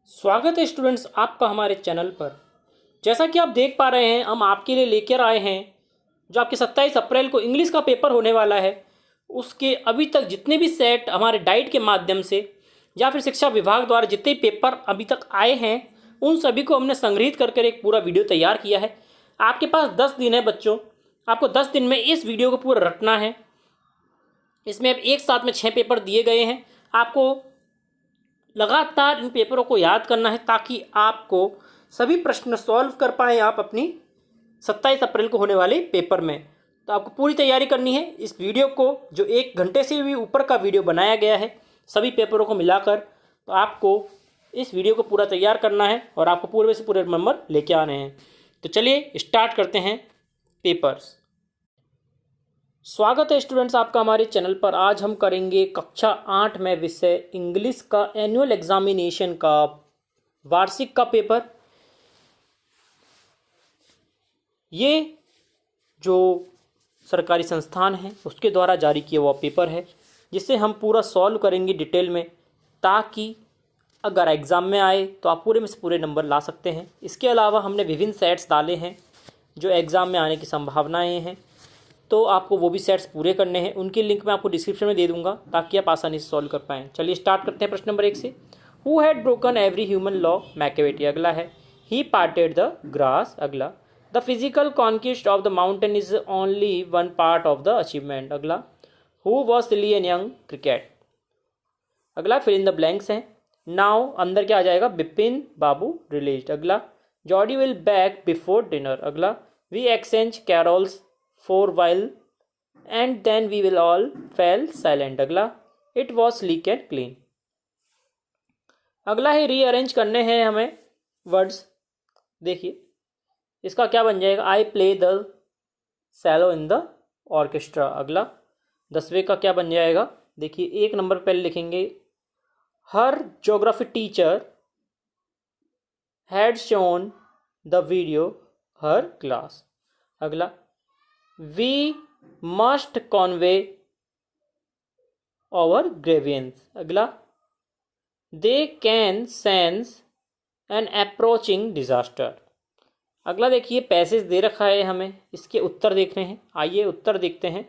स्वागत है स्टूडेंट्स आपका हमारे चैनल पर। जैसा कि आप देख पा रहे हैं, हम आपके लिए लेकर आए हैं जो आपके 27 अप्रैल को इंग्लिश का पेपर होने वाला है। उसके अभी तक जितने भी सेट हमारे डाइट के माध्यम से या फिर शिक्षा विभाग द्वारा जितने पेपर अभी तक आए हैं, उन सभी को हमने संग्रहित कर एक पूरा वीडियो तैयार किया है। आपके पास 10 दिन है बच्चों, आपको 10 दिन में इस वीडियो को पूरा रटना है। इसमें अब एक साथ में 6 पेपर दिए गए हैं। आपको लगातार इन पेपरों को याद करना है ताकि आपको सभी प्रश्न सॉल्व कर पाएँ आप अपनी 27 अप्रैल को होने वाले पेपर में। तो आपको पूरी तैयारी करनी है। इस वीडियो को जो 1 घंटे से भी ऊपर का वीडियो बनाया गया है सभी पेपरों को मिलाकर, तो आपको इस वीडियो को पूरा तैयार करना है और आपको पूरे से पूरे नंबर लेके आने हैं। तो चलिए स्टार्ट करते हैं पेपर्स। स्वागत है स्टूडेंट्स आपका हमारे चैनल पर। आज हम करेंगे कक्षा 8 में विषय इंग्लिश का एनुअल एग्जामिनेशन का वार्षिक का पेपर। ये जो सरकारी संस्थान है उसके द्वारा जारी किया हुआ पेपर है, जिसे हम पूरा सॉल्व करेंगे डिटेल में, ताकि अगर एग्ज़ाम में आए तो आप पूरे में से पूरे नंबर ला सकते हैं। इसके अलावा हमने विभिन्न सेट्स डाले हैं जो एग्ज़ाम में आने की संभावनाएं हैं, तो आपको वो भी सेट्स पूरे करने हैं। उनकी लिंक मैं आपको डिस्क्रिप्शन में दे दूंगा ताकि आप आसानी से सॉल्व कर पाएँ। चलिए स्टार्ट करते हैं प्रश्न नंबर 1 से। Who had broken every human law? Machiavelli. अगला है ही पार्टेड द ग्रास। अगला the physical conquest of the mountain is only one part of the achievement. अगला who was silly and young cricket. अगला fill in the blanks हैं। Now अंदर क्या आ जाएगा? बिपिन बाबू रिलीज्ड। अगला Jody will back before dinner. अगला we exchange carols for while and then we will all fell silent। अगला it was sleek and clean। अगला है रीअरेंज करने हैं हमें वर्ड्स। देखिए इसका क्या बन जाएगा? I play the cello in the orchestra. अगला 10वें का क्या बन जाएगा? देखिए 1 नंबर पहले लिखेंगे her geography teacher had shown the video her class. अगला we must convey our grievance। अगला they can sense an approaching disaster। अगला देखिए पैसेज दे रखा है हमें, इसके उत्तर देखने हैं। आइए उत्तर देखते हैं।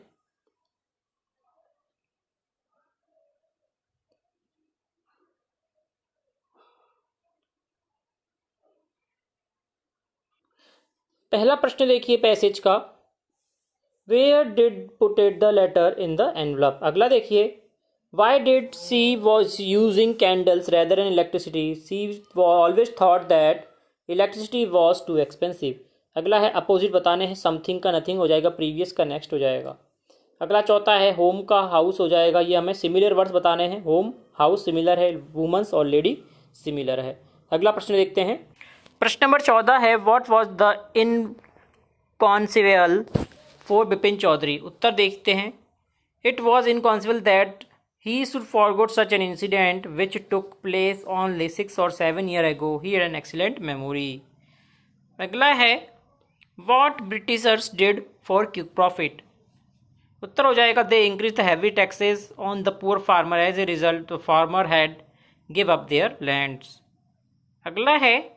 पहला प्रश्न देखिए पैसेज का, Where did put it the letter in the envelope। अगला देखिए Why did she was using candles rather than electricity? She always thought that electricity was too expensive। अगला है अपोजिट बताने हैं। समथिंग का नथिंग हो जाएगा, प्रीवियस का नेक्स्ट हो जाएगा। अगला चौथा है होम का हाउस हो जाएगा। ये हमें सिमिलर वर्ड्स बताने हैं। होम हाउस सिमिलर है, वुमेन्स और लेडी सिमिलर है। अगला प्रश्न देखते हैं। प्रश्न नंबर 14 है what was the inconceivable for Bipin Chaudhary. उत्तर देखते हैं। It was inconceivable that he should forgot such an incident which took place only 6 or 7 years ago। He had an excellent memory. अगला है what britishers did for quick profit. उत्तर हो जाएगा they increase the heavy taxes on the poor farmer, as a result the farmer had give up their lands. अगला है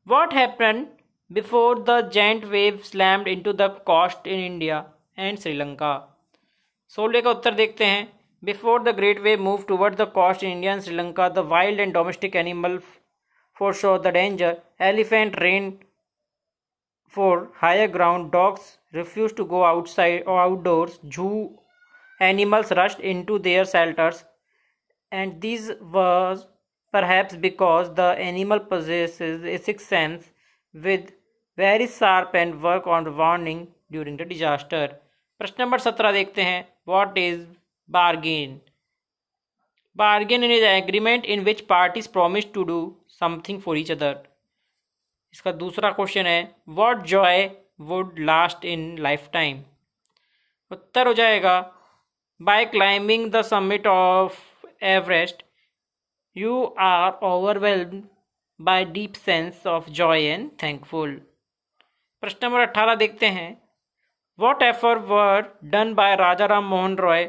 what happen before the giant wave slammed into the coast in India and Sri Lanka। 16 का उत्तर देखते हैं। Before the great wave moved toward the coast in India and Sri Lanka, the wild and domestic animals foresaw the danger। Elephant ran for higher ground, dogs refused to go outside or outdoors, zoo animals rushed into their shelters, and this was perhaps because the animal possesses a sixth sense with very sharp and work on warning during the disaster। प्रश्न number 17 देखते हैं। What is bargain? Bargain is an agreement in which parties promise to do something for each other। इसका दूसरा question है What joy would last in lifetime। उत्तर हो जाएगा By climbing the summit of Everest you are overwhelmed by deep sense of joy and thankful। प्रश्न number 18 देखते हैं। What efforts were done by Raja Ram Mohan Roy,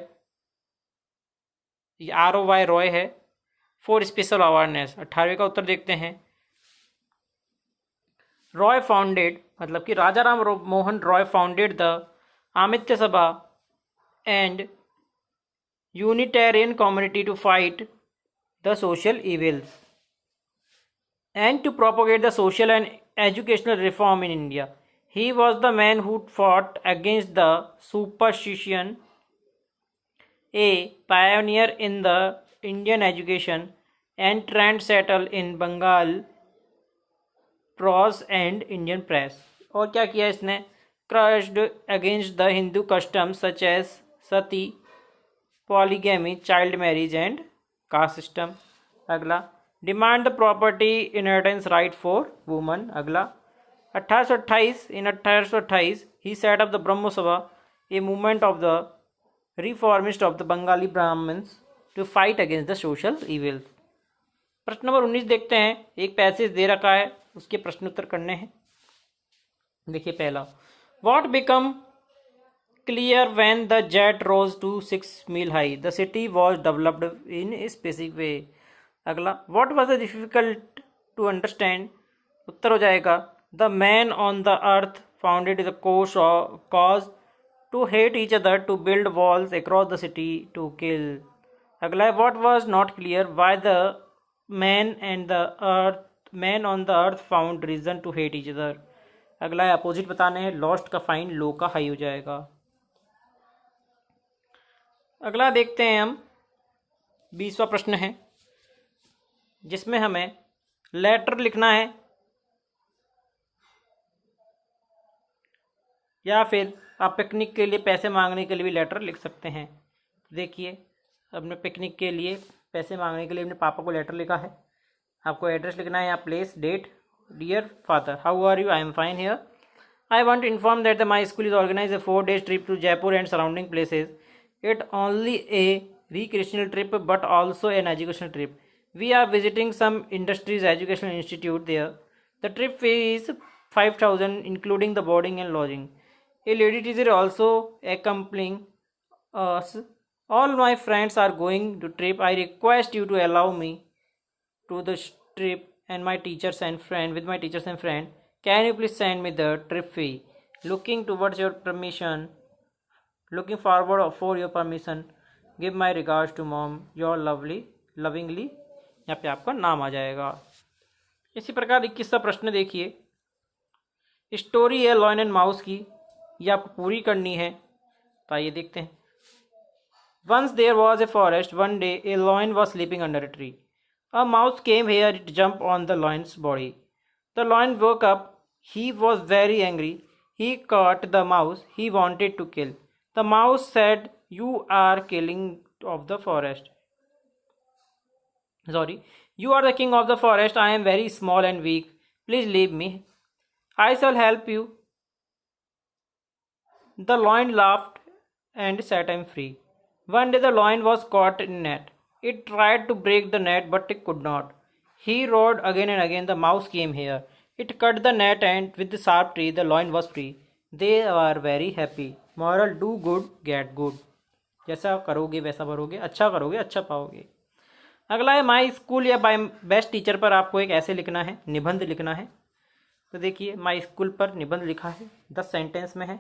ROY Roy है, for special awareness. 18वें का उत्तर देखते हैं। Roy founded, मतलब कि राजा राम मोहन रॉय फाउंडेड द आमित्य Sabha and Unitarian community to fight the social evils and to propagate the social and educational reform in India. He was the man who fought against the superstition, a pioneer in the Indian education and trendsetter in Bengal prose and Indian press. और क्या किया इसने? Crushed against the Hindu customs such as sati, polygamy, child marriage and caste system. अगला, demand the property inheritance right for woman. अगला, 1828 he set up the Brahmo Sabha, a movement of the reformist of the Bengali Brahmins to fight against the social evils. प्रश्न number 19 देखते हैं। एक passage दे रखा है, उसके प्रश्न उत्तर करने हैं। देखिए पहला, what become clear when the jet rose to 6 mile high, the city was developed in a specific way। अगला, what was the difficult to understand, उत्तर हो जाएगा the man on the earth found it the cause to hate each other to build walls across the city to kill। अगला, what was not clear why the man on the earth found reason to hate each other। अगला है opposite बताने हैं, lost का fine लो का high हो जाएगा। अगला देखते हैं हम, 20वां प्रश्न है जिसमें हमें लेटर लिखना है या फिर आप पिकनिक के लिए पैसे मांगने के लिए भी लेटर लिख सकते हैं। देखिए, अपने पिकनिक के लिए पैसे मांगने के लिए अपने पापा को लेटर लिखा है। आपको एड्रेस लिखना है, यहाँ place, date, dear father, how are you, I am fine here, I want to inform that my school is organise a 4 days trip to Jaipur and surrounding places. It only a recreational trip but also an educational trip. We are visiting some industries educational institute there. The trip fee is 5,000 including the boarding and lodging. A lady teacher also accompanying us. All my friends are going to trip. I request you to allow me to the trip and my teachers and friend with my teachers and friend. Can you please send me the trip fee? Looking towards your permission. Looking forward for your permission. Give my regards to mom. Your lovingly। यहाँ पे आपका नाम आ जाएगा। इसी प्रकार 21वां प्रश्न देखिए, story है लॉयन एंड माउस की, ये आपको पूरी करनी है। तो आइए देखते हैं। Once there was a forest. One day a lion was sleeping under a tree. A mouse came here. It jumped on the lion's body. The lion woke up. He was very angry. He caught the mouse he wanted to kill. The mouse said, "You are killing of the forest. Sorry, you are the king of the forest. I am very small and weak. Please leave me. I shall help you." The lion laughed and set him free. One day the lion was caught in a net. It tried to break the net but it could not. He roared again and again. The mouse came here. It cut the net and with the sharp tree the lion was free. They were very happy. Moral, do good, get good. जैसा करोगे वैसा भरोगे, अच्छा करोगे अच्छा पाओगे। अगला है my school या बाय बेस्ट टीचर पर आपको एक ऐसे लिखना है, निबंध लिखना है। तो देखिए, माई स्कूल पर निबंध लिखा है, 10 सेंटेंस में है।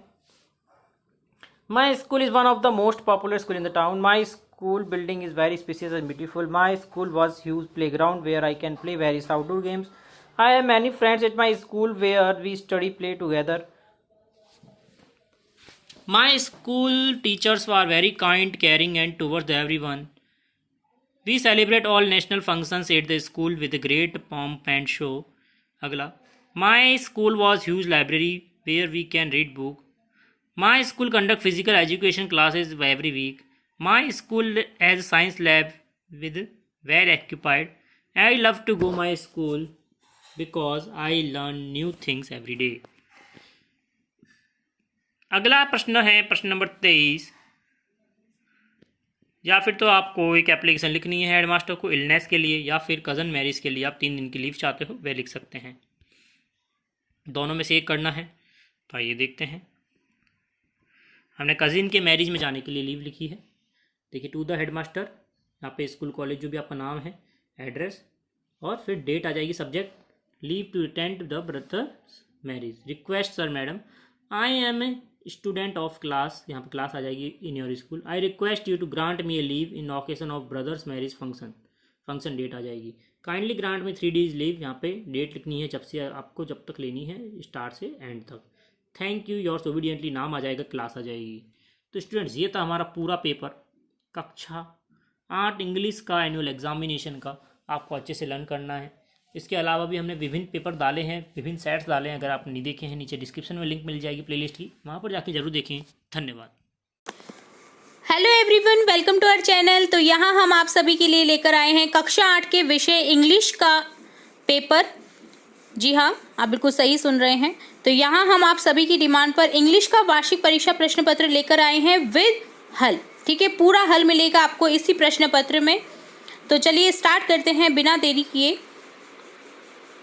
My school is one of the most popular school in the town. My school building is very spacious and beautiful. My school was huge playground where I can play various outdoor games. I have many friends at my school where we study play together. My school teachers were very kind, caring and towards everyone. We celebrate all national functions at the school with great pomp and show. अगला, my school was huge library where we can read book. My school conduct physical education classes every week. My school has science lab with well occupied. I love to go my school because I learn new things every day. अगला प्रश्न है प्रश्न number 23. या फिर तो आपको एक application लिखनी है हेडमास्टर को इलनेस के लिए या फिर कज़न मैरिज के लिए, आप 3 दिन की लीव चाहते हो वह लिख सकते हैं, दोनों में से एक करना है. तो आइए देखते हैं. हमने कज़िन के मैरिज में जाने के लिए लीव लिखी है. देखिए, टू द हेडमास्टर, यहाँ पे स्कूल कॉलेज जो भी आपका नाम है एड्रेस, और फिर डेट आ जाएगी subject leave to attend the brothers marriage, request sir madam I am a student of class, यहाँ पर क्लास आ जाएगी in your school, I request you to grant me a leave in occasion of brothers marriage function, function date आ जाएगी, kindly grant में 3 days leave, यहाँ पे date लिखनी है जब से आपको जब तक लेनी है स्टार्ट से एंड तक, थैंक यू योर्स ओबीडियंटली नाम आ जाएगा, क्लास आ जाएगी। तो स्टूडेंट्स ये था हमारा पूरा पेपर, कक्षा 8 इंग्लिश का एनुअल एग्जामिनेशन का, आपको अच्छे से लर्न करना है। इसके अलावा भी हमने विभिन्न पेपर डाले हैं, विभिन्न सेट्स डाले हैं, अगर आप नहीं देखे हैं नीचे डिस्क्रिप्शन में लिंक मिल जाएगी प्लेलिस्ट की, वहाँ पर जाके जरूर देखें। धन्यवाद। Hello everyone, welcome to our channel. तो यहाँ हम आप सभी के लिए लेकर आए हैं कक्षा 8 के विषय इंग्लिश का पेपर। जी हाँ, आप बिल्कुल सही सुन रहे हैं। तो यहाँ हम आप सभी की डिमांड पर इंग्लिश का वार्षिक परीक्षा प्रश्न पत्र लेकर आए हैं विद हल। ठीक है, पूरा हल मिलेगा आपको इसी प्रश्न पत्र में। तो चलिए स्टार्ट करते हैं बिना देरी किए।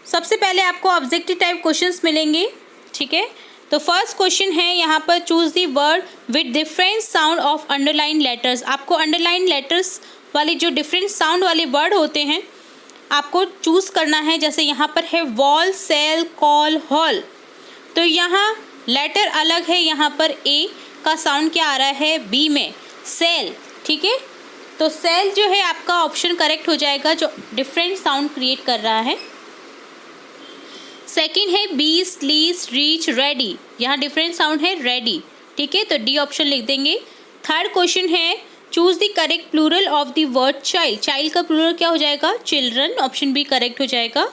सबसे पहले आपको ऑब्जेक्टिव टाइप क्वेश्चंस मिलेंगे। ठीक है, तो फर्स्ट क्वेश्चन है यहाँ पर, choose the word with different sound of underline letters. आपको अंडरलाइन लेटर्स वाले जो डिफरेंट साउंड वाले वर्ड होते हैं आपको चूज करना है। जैसे यहाँ पर है वॉल, सेल, कॉल, हॉल। तो यहाँ लेटर अलग है, यहाँ पर ए का साउंड क्या आ रहा है, बी में सेल। ठीक है, तो सेल जो है आपका ऑप्शन करेक्ट हो जाएगा, जो डिफरेंट साउंड क्रिएट कर रहा है। सेकेंड है बीस्ट, लीस्ट, रीच, रेडी। यहाँ डिफरेंट साउंड है रेडी। ठीक है, तो डी ऑप्शन लिख देंगे। थर्ड क्वेश्चन है, choose the correct plural of the word child. Child का प्लूरल क्या हो जाएगा, चिल्ड्रन। ऑप्शन बी करेक्ट हो जाएगा।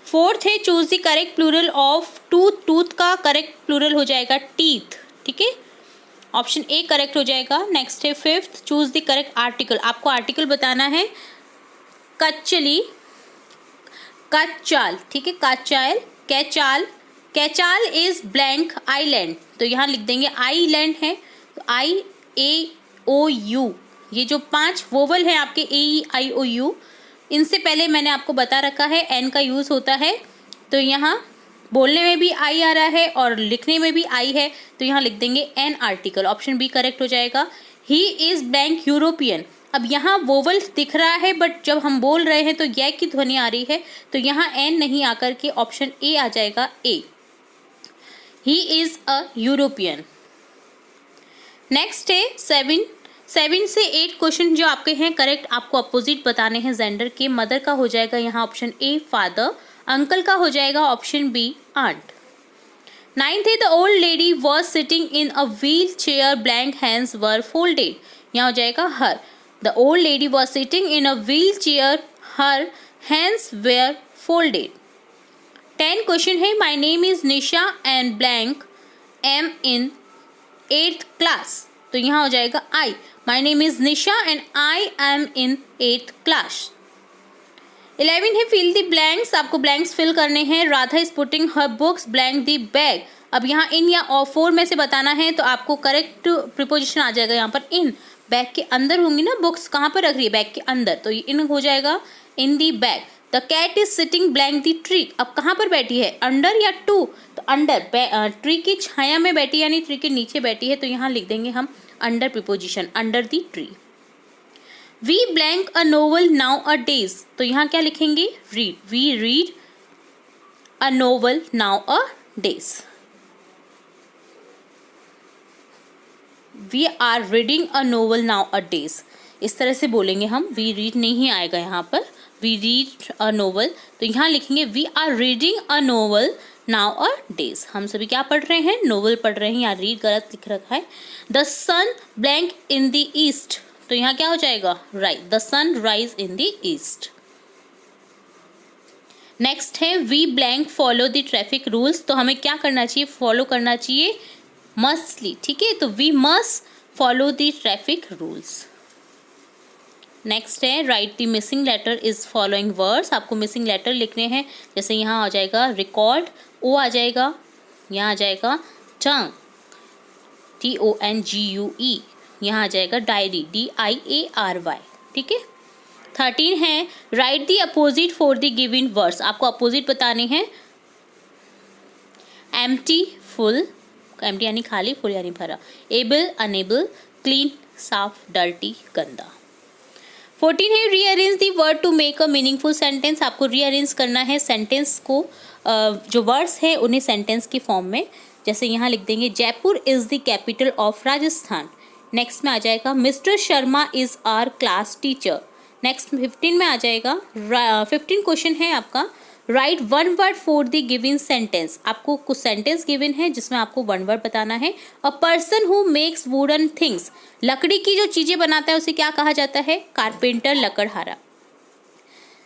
फोर्थ है, choose the correct plural of tooth. Tooth का करेक्ट प्लूरल हो जाएगा टीथ। ठीक है, ऑप्शन ए करेक्ट हो जाएगा। नेक्स्ट है fifth, choose the correct article. आपको आर्टिकल बताना है कच्चली, कच्चाल। ठीक है, कच्चाल, कैचाल। कैचाल इज ब्लैंक आइलैंड। तो यहाँ लिख देंगे आईलैंड है, तो आई ए ओ यू, ये जो 5 वोवल हैं आपके ए ई आई ओ यू, इनसे पहले मैंने आपको बता रखा है एन का यूज़ होता है। तो यहाँ बोलने में भी आई आ रहा है और लिखने में भी आई है, तो यहाँ लिख देंगे an article. Option B correct हो जाएगा। He is blank European. अब यहाँ वोवल दिख रहा है बट जब हम बोल रहे हैं तो ये की ध्वनि आ रही है, तो यहाँ एन नहीं आकर के ऑप्शन ए आ जाएगा, A. He is a European. Next है 7 से 8 क्वेश्चन जो आपके हैं करेक्ट, आपको अपोजिट बताने हैं जेंडर के। मदर का हो जाएगा यहाँ ऑप्शन ए फादर, अंकल का हो जाएगा ऑप्शन बी आंट। 9th है, the old lady was sitting in a wheel chair, blank hands were folded. यहाँ हो जाएगा हर। The old lady was sitting in a wheelchair. Her hands were folded. 10 question है, my name is Nisha and blank am in 8th class. तो यहाँ हो जाएगा I. My name is Nisha and I am in 8th class. 11 है, fill the blanks. आपको blanks fill करने हैं। Radha is putting her books blank the bag. अब यहाँ in या or for में से बताना है, तो आपको करेक्ट प्रीपोजिशन आ जाएगा यहाँ पर in। बैग के अंदर होंगी ना बुक्स, कहाँ पर रख रही है, बैग के अंदर, तो ये इन हो जाएगा in the bag. The cat is sitting blank the tree. अब कहाँ पर बैठी है, अंडर या टू, तो अंडर, ट्री की छाया में बैठी यानी ट्री के नीचे बैठी है, तो यहाँ लिख देंगे हम under preposition, under the tree. We blank a novel nowadays. तो यहाँ क्या लिखेंगे, read. We read a novel nowadays. We are reading a novel nowadays. इस तरह से बोलेंगे हम, वी रीड नहीं आएगा यहाँ पर, वी रीड अ नोवेल, तो यहाँ लिखेंगे we are reading a novel nowadays. हम सभी क्या पढ़ रहे हैं, नोवेल पढ़ रहे हैं। यहाँ रीड गलत लिख रखा है। The sun blank in the east. तो यहाँ क्या हो जाएगा, right, the sun rise in the east. Next है, we blank follow the traffic rules. तो हमें क्या करना चाहिए, फॉलो करना चाहिए मस्टली। ठीक है, तो we must follow the traffic rules. Next है, write the missing letter is following words. आपको मिसिंग लेटर लिखने हैं। जैसे यहाँ आ जाएगा रिकॉर्ड, ओ आ जाएगा, यहाँ आ जाएगा टंग, TONGUE, यहाँ आ जाएगा डायरी, DIARY। ठीक है। 13 है, write the opposite for the given words. आपको अपोजिट बताने हैं। एम्प्टी, फुल, एम्प्टी यानी खाली, फुल यानी भरा। एबल, अनेबल, क्लीन, साफ, डर्टी, गंदा। 14 है rearrange the word to make a meaningful sentence. आपको रीअरेंज करना है सेंटेंस को, जो वर्ड्स है उन्हें सेंटेंस की फॉर्म में। जैसे यहाँ लिख देंगे Jaipur is the capital of Rajasthan. Next में आ जाएगा mister Sharma is our class teacher. Next 15 में आ जाएगा 15 क्वेश्चन है आपका right one word for the given sentence. आपको कुछ सेंटेंस गिवन है जिसमें आपको वन वर्ड बताना है। A person who makes wooden things, लकड़ी की जो चीजें बनाता है उसे क्या कहा जाता है? कारपेंटर, लकड़हारा।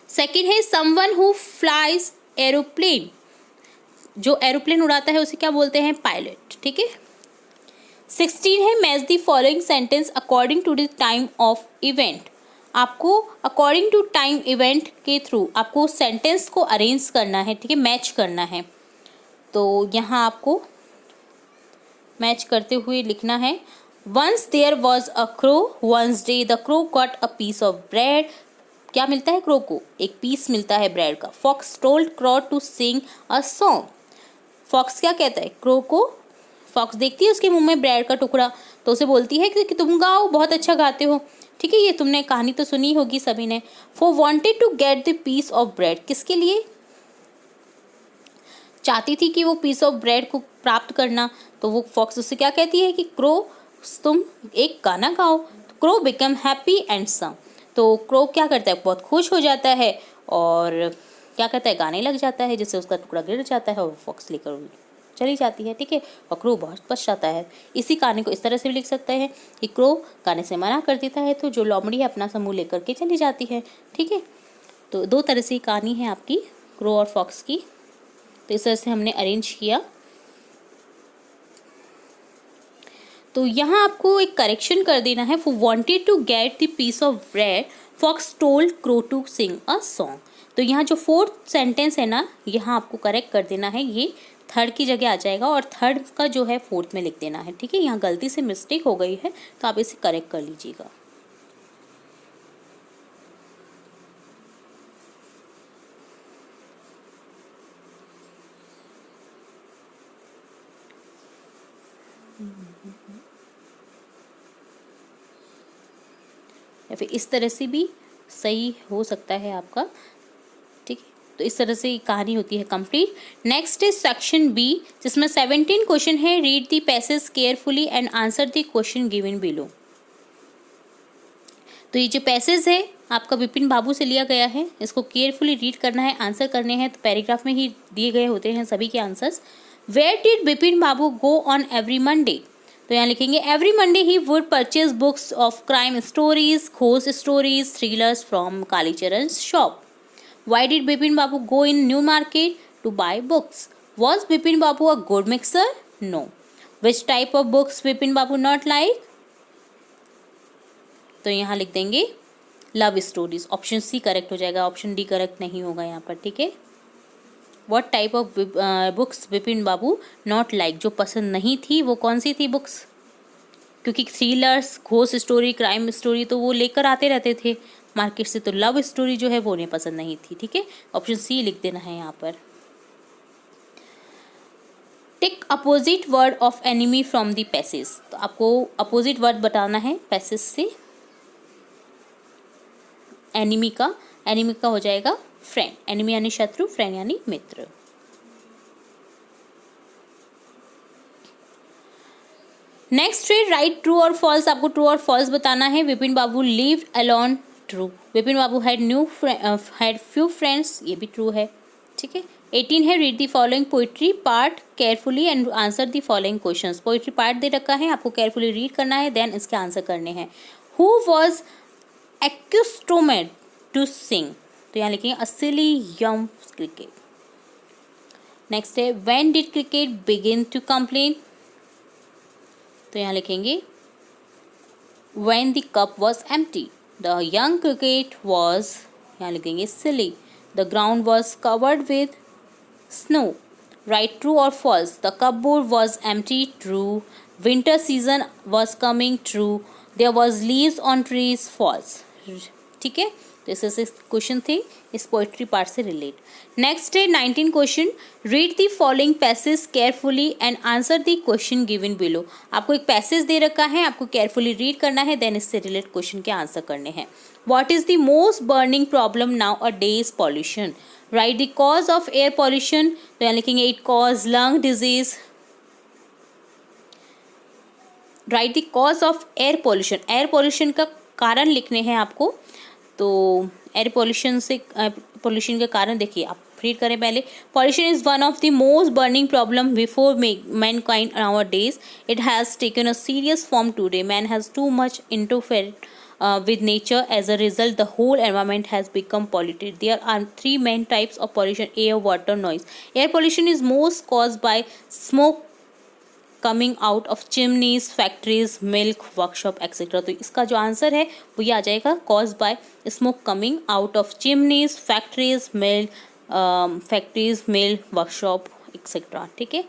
सेकंड है समवन हु फ्लाइज एरोप्लेन, जो एरोप्लेन उड़ाता है उसे क्या बोलते हैं? पायलट। ठीक है। 16 है match the following sentence according to the time of event. आपको अकॉर्डिंग टू टाइम इवेंट के थ्रू आपको सेंटेंस को अरेंज करना है। ठीक है, मैच करना है। तो यहाँ आपको मैच करते हुए लिखना है once there was a crow, once day the crow got a piece of bread. क्या मिलता है क्रो को? एक पीस मिलता है ब्रेड का। Fox told crow to sing a song. Fox क्या कहता है क्रो को? फॉक्स देखती है उसके मुंह में ब्रेड का टुकड़ा तो उसे बोलती है कि तुम गाओ, बहुत अच्छा गाते हो। ठीक है, ये तुमने कहानी तो सुनी होगी सभी ने। For wanted to get the piece of bread, किसके लिए चाहती थी कि वो पीस ऑफ ब्रेड को प्राप्त करना? तो वो फॉक्स उससे क्या कहती है कि क्रो तुम एक गाना गाओ। Crow become happy and some. तो क्रो क्या करता है? बहुत खुश हो जाता है और क्या करता है? गाने लग जाता है, जिससे उसका टुकड़ा गिर जाता है और फॉक्स लेकर चली जाती है। ठीक है, और क्रो बहुत पछताता है। इसी कहानी को इस तरह से भी लिख सकते हैं कि क्रो गाने से मना कर देता है तो जो लोमड़ी है अपना समूह लेकर के चली जाती है। ठीक है, तो दो तरह से कहानी है आपकी क्रो और फॉक्स की। तो इस तरह से हमने अरेंज किया। तो यहाँ आपको एक करेक्शन कर देना है। For wanted to get the piece of bread fox told crow to sing a song. तो यहाँ जो फोर्थ सेंटेंस है ना, यहाँ आपको करेक्ट कर देना है। ये थर्ड की जगह आ जाएगा और थर्ड का जो है फोर्थ में लिख देना है। ठीक है, यहाँ गलती से मिस्टेक हो गई है तो आप इसे करेक्ट कर लीजिएगा। या फिर इस तरह से भी सही हो सकता है आपका। ठीक है, तो इस तरह से कहानी होती है complete. Next is section B, जिसमें 17 क्वेश्चन है। Read the passage carefully and answer the question given below. तो ये जो पैसेज है आपका विपिन बाबू से लिया गया है, इसको केयरफुली रीड करना है, आंसर करने हैं। तो पैराग्राफ में ही दिए गए होते हैं सभी के answers. Where did Vipin Babu go on every Monday? तो यहाँ लिखेंगे every Monday he would purchase books of crime stories, ghost stories, thrillers from Kalicharan shop. Why did Bipin Babu go in New Market to buy books? Was Bipin Babu a good mixer? No. Which type of books Bipin Babu not like? तो यहाँ लिख देंगे love stories. Option C correct हो जाएगा, option D correct नहीं होगा यहाँ पर। ठीक है, What type of books Bipin Babu not like? जो पसंद नहीं थी वो कौन सी थी बुक्स? क्योंकि thrillers, ghost story, crime story तो वो लेकर आते रहते थे मार्केट से, तो लव स्टोरी जो है वो उन्हें पसंद नहीं थी। ठीक है, ऑप्शन सी लिख देना है यहाँ पर। Tick opposite word of enemy from the passage. तो आपको अपोजिट वर्ड बताना है पैसेज से। एनिमी का हो जाएगा फ्रेंड। एनिमी यानी शत्रु, फ्रेंड यानी मित्र। नेक्स्ट है राइट ट्रू और फॉल्स। आपको ट्रू और फॉल्स बताना है। Vipin Babu lived alone, true. Vipin Babu had few friends, ये भी ट्रू है। ठीक है। 18 है read the following poetry part carefully and answer the following questions. Poetry part दे रखा है, आपको केयरफुली रीड करना है, देन इसके आंसर करने हैं। Who was accustomed to sing? तो यहाँ लिखेंगे a silly young cricket. Next है when did cricket begin to complain? तो यहाँ लिखेंगे when the cup was empty, the young cricket was, यहाँ लिखेंगे silly, the ground was covered with snow. Right, true or false? The cupboard was empty, true. Winter season was coming, true. There was leaves on trees, false. ठीक है, तो इससे question थे इस poetry part से relate. Next है 19 question, read the following passage carefully and answer the question given below. आपको एक पैसेज दे रखा है, आपको केयरफुली रीड करना है, देन इससे रिलेट क्वेश्चन के आंसर करने हैं। What is the most burning problem now a day is pollution. Right the cause of air pollution, तो यहाँ लिखेंगे it cause lung disease. Right the cause of air pollution, air pollution का कारण लिखने हैं आपको। तो एयर पॉल्यूशन के कारण देखिए, आप रीड करें पहले। Pollution is one of the most burning problem before mankind our days. It has taken a serious form today. Man has too much interfered with nature. As a result, the whole environment has become polluted. There are three main types of pollution: air, water, noise. Air pollution is most caused by smoke coming out of chimneys, factories, milk, workshop, etc. तो इसका जो answer है वो ये आ जाएगा, caused by smoke coming out of chimneys, factories, milk, workshop, etc. ठीक है।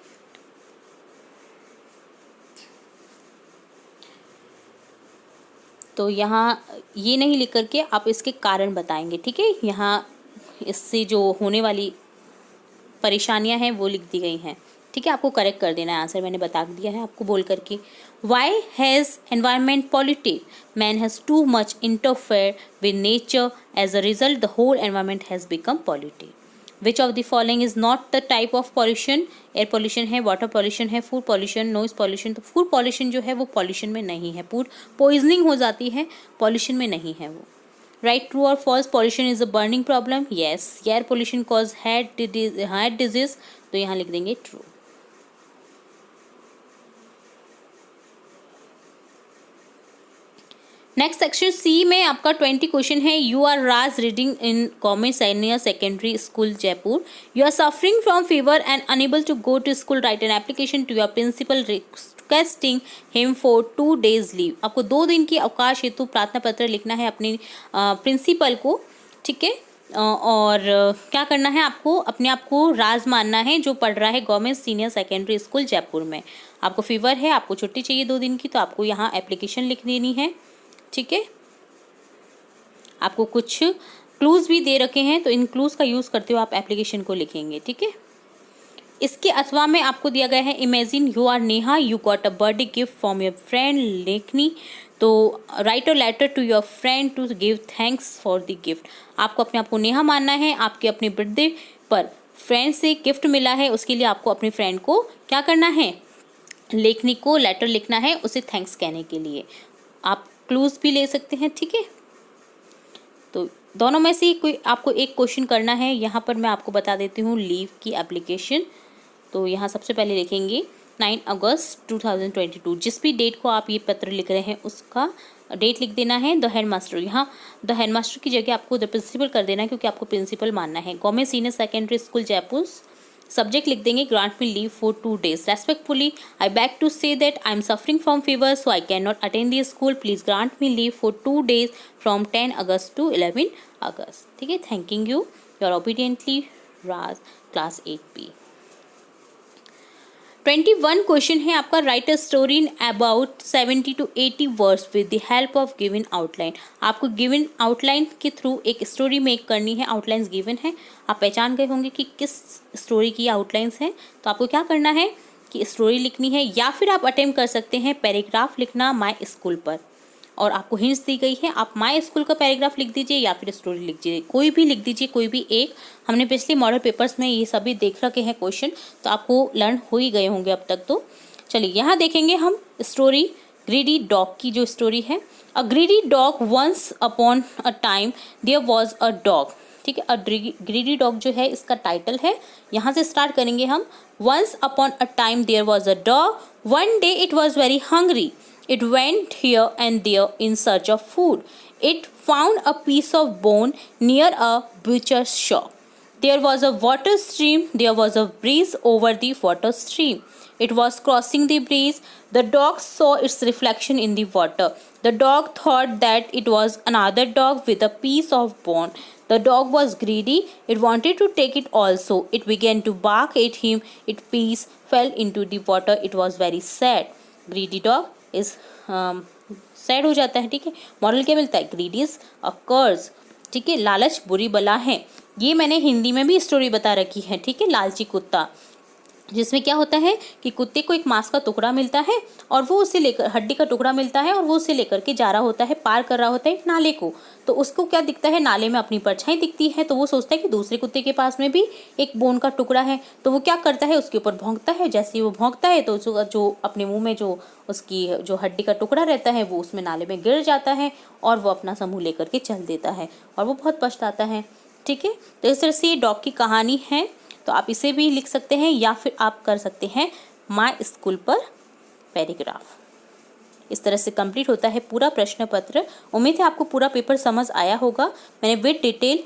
तो यहाँ ये नहीं लिख करके आप इसके कारण बताएंगे, ठीक है। यहाँ इससे जो होने वाली परेशानियां हैं वो लिख दी गई हैं, ठीक है। आपको करेक्ट कर देना है, आंसर मैंने बता दिया है आपको बोल करके। Why has environment polluted, man has too much interfere with nature, as a result the whole environment has become polluted. Which of the following is not the type of pollution. Air pollution है, water pollution है, food pollution, noise pollution. तो food pollution जो है वो pollution में नहीं है, food poisoning हो जाती है, पॉल्यूशन में नहीं है वो। राइट, ट्रू और false, pollution is a burning problem. Yes, air pollution cause heart disease, तो यहाँ लिख देंगे ट्रू। नेक्स्ट सेक्शन सी में आपका 20 क्वेश्चन है। You are Raj reading in government senior secondary school Jaipur. You are suffering from fever and unable to go to school. Write an application to your principal requesting him for 2 days leave. आपको 2 दिन की अवकाश हेतु प्रार्थना पत्र लिखना है अपने प्रिंसिपल को, ठीक है। और क्या करना है, आपको अपने आप को राज मानना है जो पढ़ रहा है government senior secondary school Jaipur में। आपको फीवर है, आपको छुट्टी चाहिए 2 दिन की, तो आपको यहाँ एप्लीकेशन लिख देनी है, ठीक है। आपको कुछ क्लूज भी दे रखे हैं, तो इन क्लूज का यूज़ करते हुए आप एप्लीकेशन को लिखेंगे, ठीक है। इसके अथवा में आपको दिया गया है, imagine you are Neha, you got a birthday gift from your friend Lekhni. So write a letter to your friend to give thanks for the gift. आपको अपने आप को नेहा मानना है, आपके अपने बर्थडे पर फ्रेंड से गिफ्ट मिला है, उसके लिए आपको अपने फ्रेंड को क्या करना है, लेखनी को लेटर लिखना है उसे थैंक्स कहने के लिए। आप क्लूज भी ले सकते हैं, ठीक है। तो दोनों में से कोई आपको एक क्वेश्चन करना है। यहाँ पर मैं आपको बता देती हूँ लीव की एप्लीकेशन। तो यहाँ सबसे पहले लिखेंगे 9 अगस्त 2022। जिस भी डेट को आप ये पत्र लिख रहे हैं उसका डेट लिख देना है। द हेडमास्टर, यहाँ द हेडमास्टर की जगह आपको द प्रिंसिपल कर देना है, क्योंकि आपको प्रिंसिपल मानना है। Government senior secondary school Jaipur. Subject लिख देंगे grant me leave for 2 days। Respectfully I beg to say that I am suffering from fever so I can not attend the school. Please grant me leave for 2 days from 10 अगस्त to 11 अगस्त। ठीक है, thanking you, your obediently Raj, class 8B। 21 question है आपका। Write a story in about 70 to 80 words with the help of given outline. आपको given outline के through एक story make करनी है। आउटलाइंस गिवन है, आप पहचान गए होंगे कि किस स्टोरी की आउटलाइंस हैं। तो आपको क्या करना है कि स्टोरी लिखनी है, या फिर आप अटेम्प्ट कर सकते हैं पैराग्राफ लिखना माय स्कूल पर। और आपको हिंट्स दी गई है, आप माय स्कूल का पैराग्राफ लिख दीजिए या फिर स्टोरी लिख दीजिए, कोई भी लिख दीजिए, कोई भी एक। हमने पिछले मॉडल पेपर्स में ये सभी देख रखे हैं क्वेश्चन, तो आपको लर्न हो ही गए होंगे अब तक। तो चलिए यहाँ देखेंगे हम स्टोरी ग्रीडी डॉग की जो स्टोरी है। A greedy dog once upon a time there was a dog. ठीक है, अ ग्रीडी डॉग जो है इसका टाइटल है, यहाँ से स्टार्ट करेंगे हम। Once upon a time there was a dog, one day it was very hungry. It went here and there in search of food. It found a piece of bone near a butcher's shop. There was a water stream. There was a breeze over the water stream. It was crossing the breeze. The dog saw its reflection in the water. The dog thought that it was another dog with a piece of bone. The dog was greedy. It wanted to take it also. It began to bark at him. Its piece fell into the water. It was very sad. Greedy dog is sad हो जाता है। ठीक है, moral क्या मिलता है, greedy is a कर्स। ठीक है। लालच बुरी बला है, ये मैंने हिंदी में भी स्टोरी बता रखी है, ठीक है। लालची कुत्ता, जिसमें क्या होता है कि कुत्ते को एक मांस का टुकड़ा मिलता है और वो उसे लेकर, हड्डी का टुकड़ा मिलता है और वो उसे लेकर के जा रहा होता है, पार कर रहा होता है एक नाले को। तो उसको क्या दिखता है, नाले में अपनी परछाई दिखती है, तो वो सोचता है कि दूसरे कुत्ते के पास में भी एक बोन का टुकड़ा है, तो वो क्या करता है, उसके ऊपर भौंकता है। जैसे ही वो भौंकता है तो जो अपने मुंह में जो उसकी जो हड्डी का टुकड़ा रहता है वो उसमें नाले में गिर जाता है और वो अपना समूह लेकर के चल देता है और वो बहुत पछताता है, ठीक है। तो इस तरह से ये डॉग की कहानी है। तो आप इसे भी लिख सकते हैं या फिर आप कर सकते हैं माय स्कूल पर पैराग्राफ। इस तरह से कंप्लीट होता है पूरा प्रश्न पत्र। उम्मीद है आपको पूरा पेपर समझ आया होगा। मैंने विद डिटेल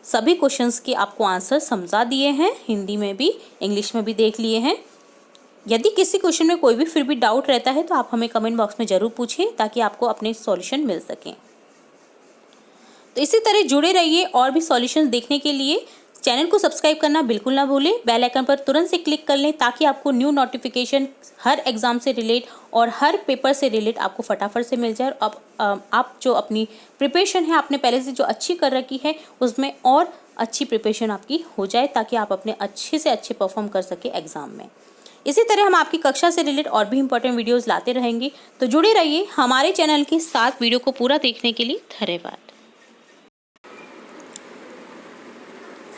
सभी क्वेश्चंस के आपको आंसर समझा दिए हैं, हिंदी में भी इंग्लिश में भी देख लिए हैं। यदि किसी क्वेश्चन में कोई भी फिर भी डाउट रहता है तो आप हमें कमेंट बॉक्स में ज़रूर पूछिए ताकि आपको अपने सॉल्यूशन मिल सकें। तो इसी तरह जुड़े रहिए और भी सॉल्यूशन देखने के लिए। चैनल को सब्सक्राइब करना बिल्कुल ना भूलें, बेल आइकन पर तुरंत से क्लिक कर लें ताकि आपको न्यू नोटिफिकेशन हर एग्ज़ाम से रिलेट और हर पेपर से रिलेट आपको फटाफट से मिल जाए। और अब आप जो अपनी प्रिपरेशन है आपने पहले से जो अच्छी कर रखी है उसमें और अच्छी प्रिपरेशन आपकी हो जाए ताकि आप अपने अच्छे से अच्छे परफॉर्म कर सके एग्ज़ाम में। इसी तरह हम आपकी कक्षा से रिलेट और भी इंपॉर्टेंट वीडियोज़ लाते रहेंगे, तो जुड़े रहिए हमारे चैनल के साथ। वीडियो को पूरा देखने के लिए धन्यवाद।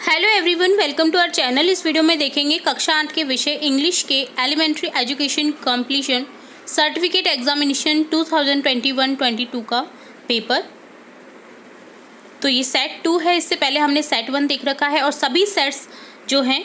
Hello everyone, welcome to our channel. इस वीडियो में देखेंगे कक्षा 8 के विषय इंग्लिश के elementary education completion certificate examination 2021-22 का पेपर। तो ये सेट 2 है, इससे पहले हमने सेट 1 देख रखा है और सभी सेट्स जो हैं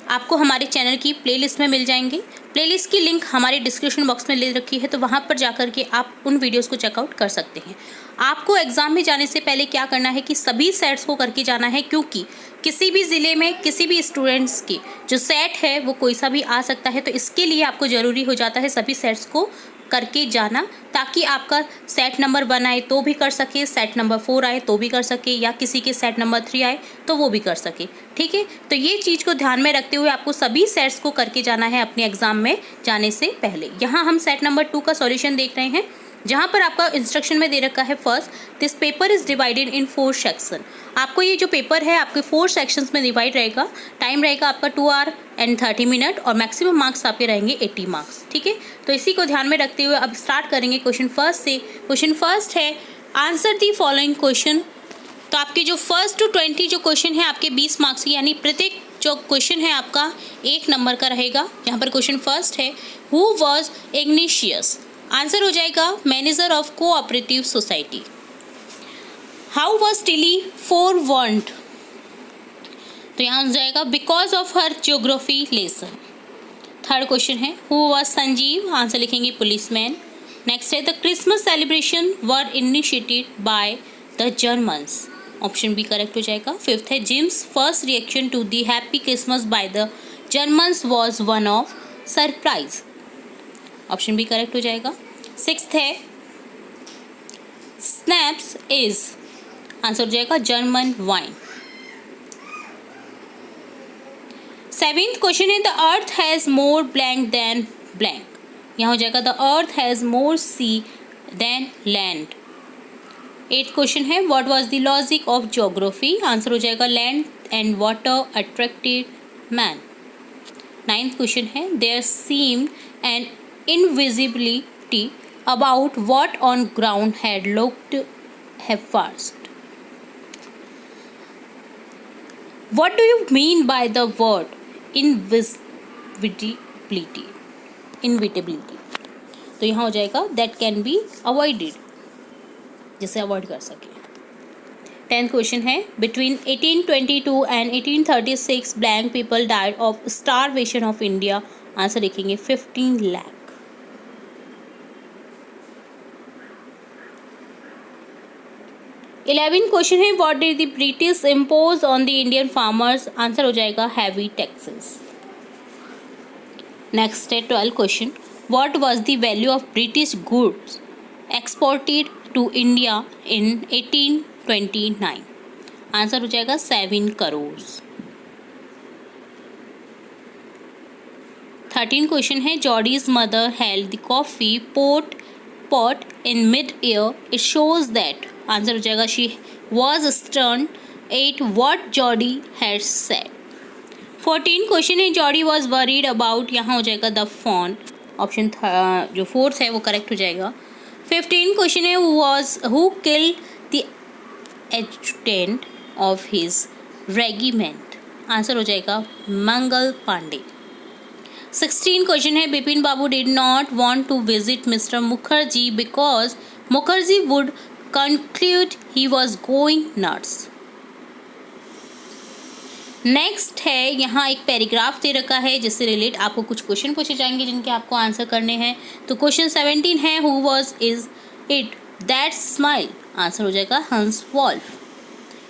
आपको हमारे चैनल की प्लेलिस्ट में मिल जाएंगे। प्लेलिस्ट की लिंक हमारे डिस्क्रिप्शन बॉक्स में ले रखी है, तो वहाँ पर जाकर के आप उन वीडियोस को चेकआउट कर सकते हैं। आपको एग्ज़ाम में जाने से पहले क्या करना है कि सभी सेट्स को करके जाना है, क्योंकि किसी भी ज़िले में किसी भी स्टूडेंट्स की जो सेट है वो कोई सा भी आ सकता है। तो इसके लिए आपको ज़रूरी हो जाता है सभी सेट्स को करके जाना, ताकि आपका सेट नंबर 1 आए तो भी कर सके, सेट नंबर 4 आए तो भी कर सके, या किसी के सेट नंबर 3 आए तो वो भी कर सके, ठीक है। तो ये चीज़ को ध्यान में रखते हुए आपको सभी सेट्स को करके जाना है अपने एग्जाम में जाने से पहले। यहाँ हम सेट नंबर 2 का सॉल्यूशन देख रहे हैं, जहाँ पर आपका इंस्ट्रक्शन में दे रखा है first, this paper is divided in 4 section. आपको ये जो पेपर है आपके 4 सेक्शंस में डिवाइड रहेगा। टाइम रहेगा आपका 2 आवर एंड 30 मिनट और मैक्सिमम मार्क्स आपके रहेंगे 80 मार्क्स, ठीक है। तो इसी को ध्यान में रखते हुए अब स्टार्ट करेंगे क्वेश्चन फर्स्ट से। क्वेश्चन फर्स्ट है आंसर दी फॉलोइंग क्वेश्चन। तो आपके जो फर्स्ट टू 20 जो क्वेश्चन है आपके 20 मार्क्स की, यानी प्रत्येक जो क्वेश्चन है आपका 1 नंबर का रहेगा। यहाँ पर क्वेश्चन फर्स्ट है हु वॉज इग्निशियस, आंसर हो जाएगा manager of cooperative society. How was Tilly forewarned, तो यहाँ हो जाएगा because of her geography lesson. Third question है हु वॉज संजीव, आंसर लिखेंगे पुलिसमैन। नेक्स्ट है the Christmas celebration were initiated by the Germans, option B correct हो जाएगा। Fifth है Jim's first reaction to the happy Christmas by the Germans was one of surprise, option B correct हो जाएगा। Sixth है schnapps is, answer हो जाएगा German wine. Seventh question है the earth has more blank than blank, यहाँ हो जाएगा the earth has more sea than land. Eighth question है what was the logic of geography, answer हो जाएगा land and water attracted man. Ninth question है there seemed an invisibility about what on ground had looked have first. What do you mean by the word inevitability? तो यहाँ हो जाएगा that can be avoided, जिसे avoid कर सके। 10th question है between 1822 and 1836 blank people died of starvation of India, answer लिखेंगे 15 lakh. 11th question है what did the British impose on the Indian farmers, answer हो जाएगा हैवी टैक्सेस। नेक्स्ट है 12th question what was the value of British goods exported to India in 1829, answer हो जाएगा 7 crore. 13th question है Jody's mother held the coffee pot in mid air, it shows that, answer हो जाएगा she was stunned at what Jody had said. 14 question है Jody was worried about, यहाँ हो जाएगा the fawn, option जो fourth है वो करेक्ट हो जाएगा. 15 क्वेश्चन है who kill the adjutant of his regiment, answer हो जाएगा मंगल पांडे. 16 क्वेश्चन है Bipin Babu did not want to visit mister Mukherjee because Mukherjee would conclude he was going nuts. Next है यहाँ एक पैराग्राफ दे रखा है जिससे रिलेट आपको कुछ क्वेश्चन पूछे जाएंगे जिनके आपको आंसर करने हैं. तो क्वेश्चन 17 है who was is it that smile, answer हो जाएगा हंस वॉल्फ.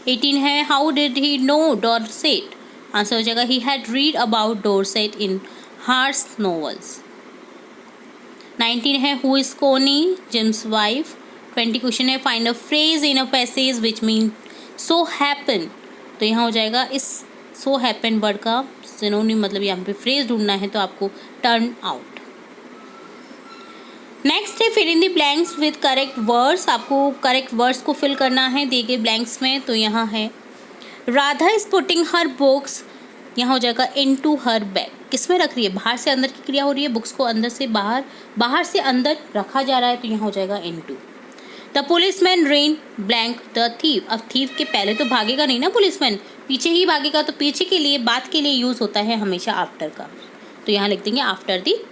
18 है how did he know Dorset, answer हो जाएगा he had read about Dorset in Hardy's novels. 19 है who is Connie, Jim's wife. 20 question है find a phrase in a passage which mean so happen, तो यहाँ हो जाएगा इस सो हैपन वर्ड का सिनोनिम, मतलब यहाँ पे फ्रेज ढूंढना है तो आपको टर्न आउट. नेक्स्ट है fill in the blanks with correct words, आपको करेक्ट वर्ड्स को फिल करना है दिए गए ब्लैंक्स में. तो यहाँ है Radha is putting her books, यहाँ हो जाएगा इन टू हर बैग, किस में रख रही है, बाहर से अंदर की क्रिया हो रही है, बुक्स को अंदर से बाहर, बाहर से अंदर रखा जा रहा है, तो यहाँ हो जाएगा into. The policeman ran blank the thief, अब थीव के पहले तो भागेगा नहीं ना पुलिसमैन, पीछे ही भागेगा, तो पीछे के लिए बात के लिए यूज़ होता है हमेशा आफ्टर का, तो यहाँ लिख देंगे आफ्टर द थीव.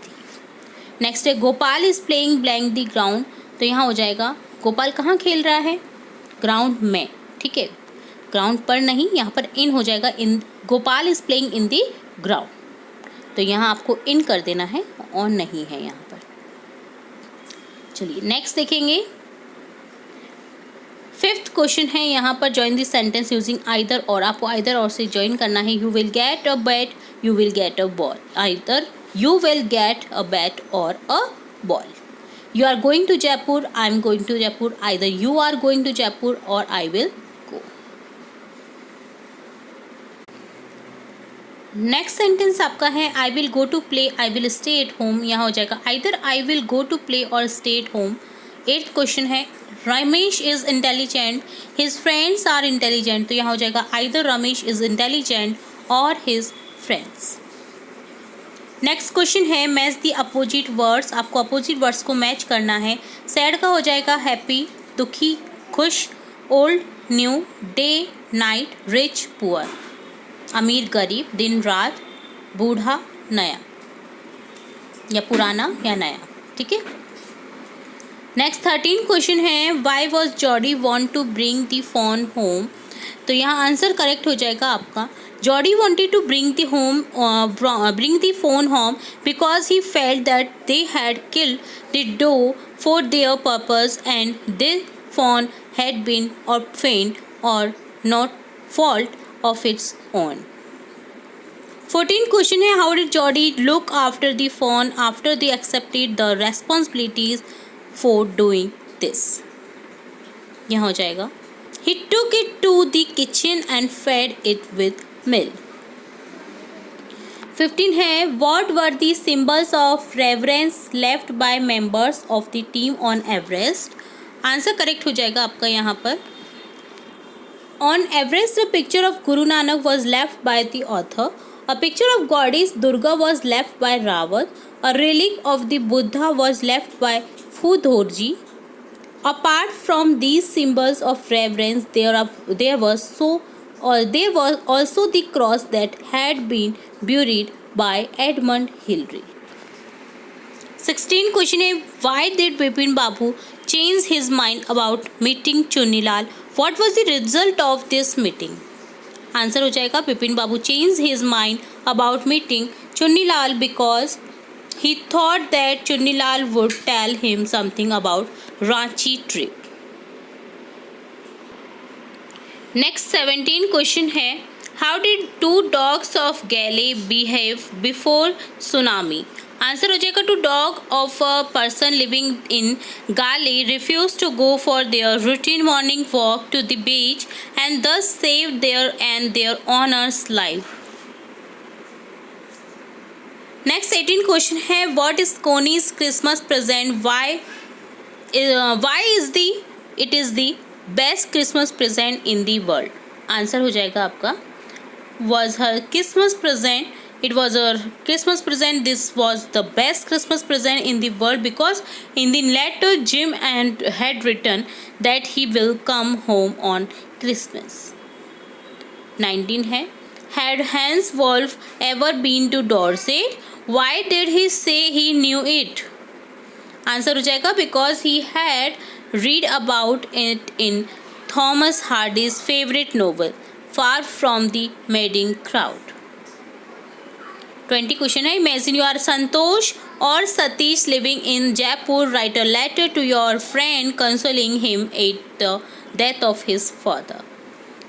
नेक्स्ट है Gopal is playing blank the ground, तो यहाँ हो जाएगा गोपाल कहाँ खेल रहा है, ग्राउंड में, ठीक है, ग्राउंड पर नहीं, यहाँ पर इन हो जाएगा in, Gopal is playing in the ground, तो यहाँ आपको इन कर देना है, ऑन नहीं है यहाँ पर. चलिए नेक्स्ट देखेंगे. 5th क्वेश्चन है यहाँ पर join this sentence using either or, आपको आइदर और से ज्वाइन करना है. You will get a bat, you will get a ball, either you will get a bat or a ball. You are going to Jaipur, I am going to Jaipur, either you are going to Jaipur or I will go. Next sentence आपका है I will go to play, I will stay at home, यहाँ हो जाएगा either I will go to play or stay at home. 8th question है Ramesh is intelligent, his friends are intelligent, तो यहाँ हो जाएगा either Ramesh is intelligent or his friends. Next question है match the opposite words, आपको अपोजिट वर्ड्स को match करना है. सैड का हो जाएगा हैप्पी, दुखी खुश, old new, day night, rich poor, अमीर गरीब, दिन रात, बूढ़ा नया, या पुराना या नया, ठीक है. नेक्स्ट 13 क्वेश्चन है why was Jody want to bring the fawn home, तो यहाँ आंसर करेक्ट हो जाएगा आपका Jody wanted to bring the fawn home because he felt that they had killed the doe for their purpose and the fawn had been obtained और not fault of its own. 14 question है how did Jody look after the fawn after they accepted the responsibilities for doing this, यहाँ हो जाएगा he took it to the kitchen and fed it with milk. 15 है what were the symbols of reverence left by members of the team on Everest, answer correct हो जाएगा आपका यहाँ पर on Everest a picture of Guru Nanak was left by the author, a picture of goddess Durga was left by Rawat, a relic of the Buddha was left by Fudhorji. Apart from these symbols of reverence, there was also the cross that had been buried by Edmund Hillary. 16 question है why did Bipin Babu change his mind about meeting Chunilal? What was the result of this meeting? Answer हो जाएगा बिपिन बाबू changed his mind about meeting Chunilal because he thought that Chunilal would tell him something about Ranchi trip. Next 17 question है how did 2 dogs of Gale behave before tsunami? Answer हो जाएगा two dog of a person living in Galle refuse to go for their routine morning walk to the beach and thus save their and their owners life. Next 18 question है what is Connie's Christmas present, why is the it is the best Christmas present in the world? Answer हो जाएगा आपका was her Christmas present. It was her Christmas present. This was the best Christmas present in the world because in the letter Jim and had written that he will come home on Christmas. 19 है. Had Hans Wolf ever been to Dorset? Why did he say he knew it? Answer हो जाएगा because he had read about it in Thomas Hardy's favorite novel, Far from the Madding Crowd. 20 question है. Imagine you are Santosh और Satish living in Jaipur. Write a letter to your friend consoling him at the death of his father.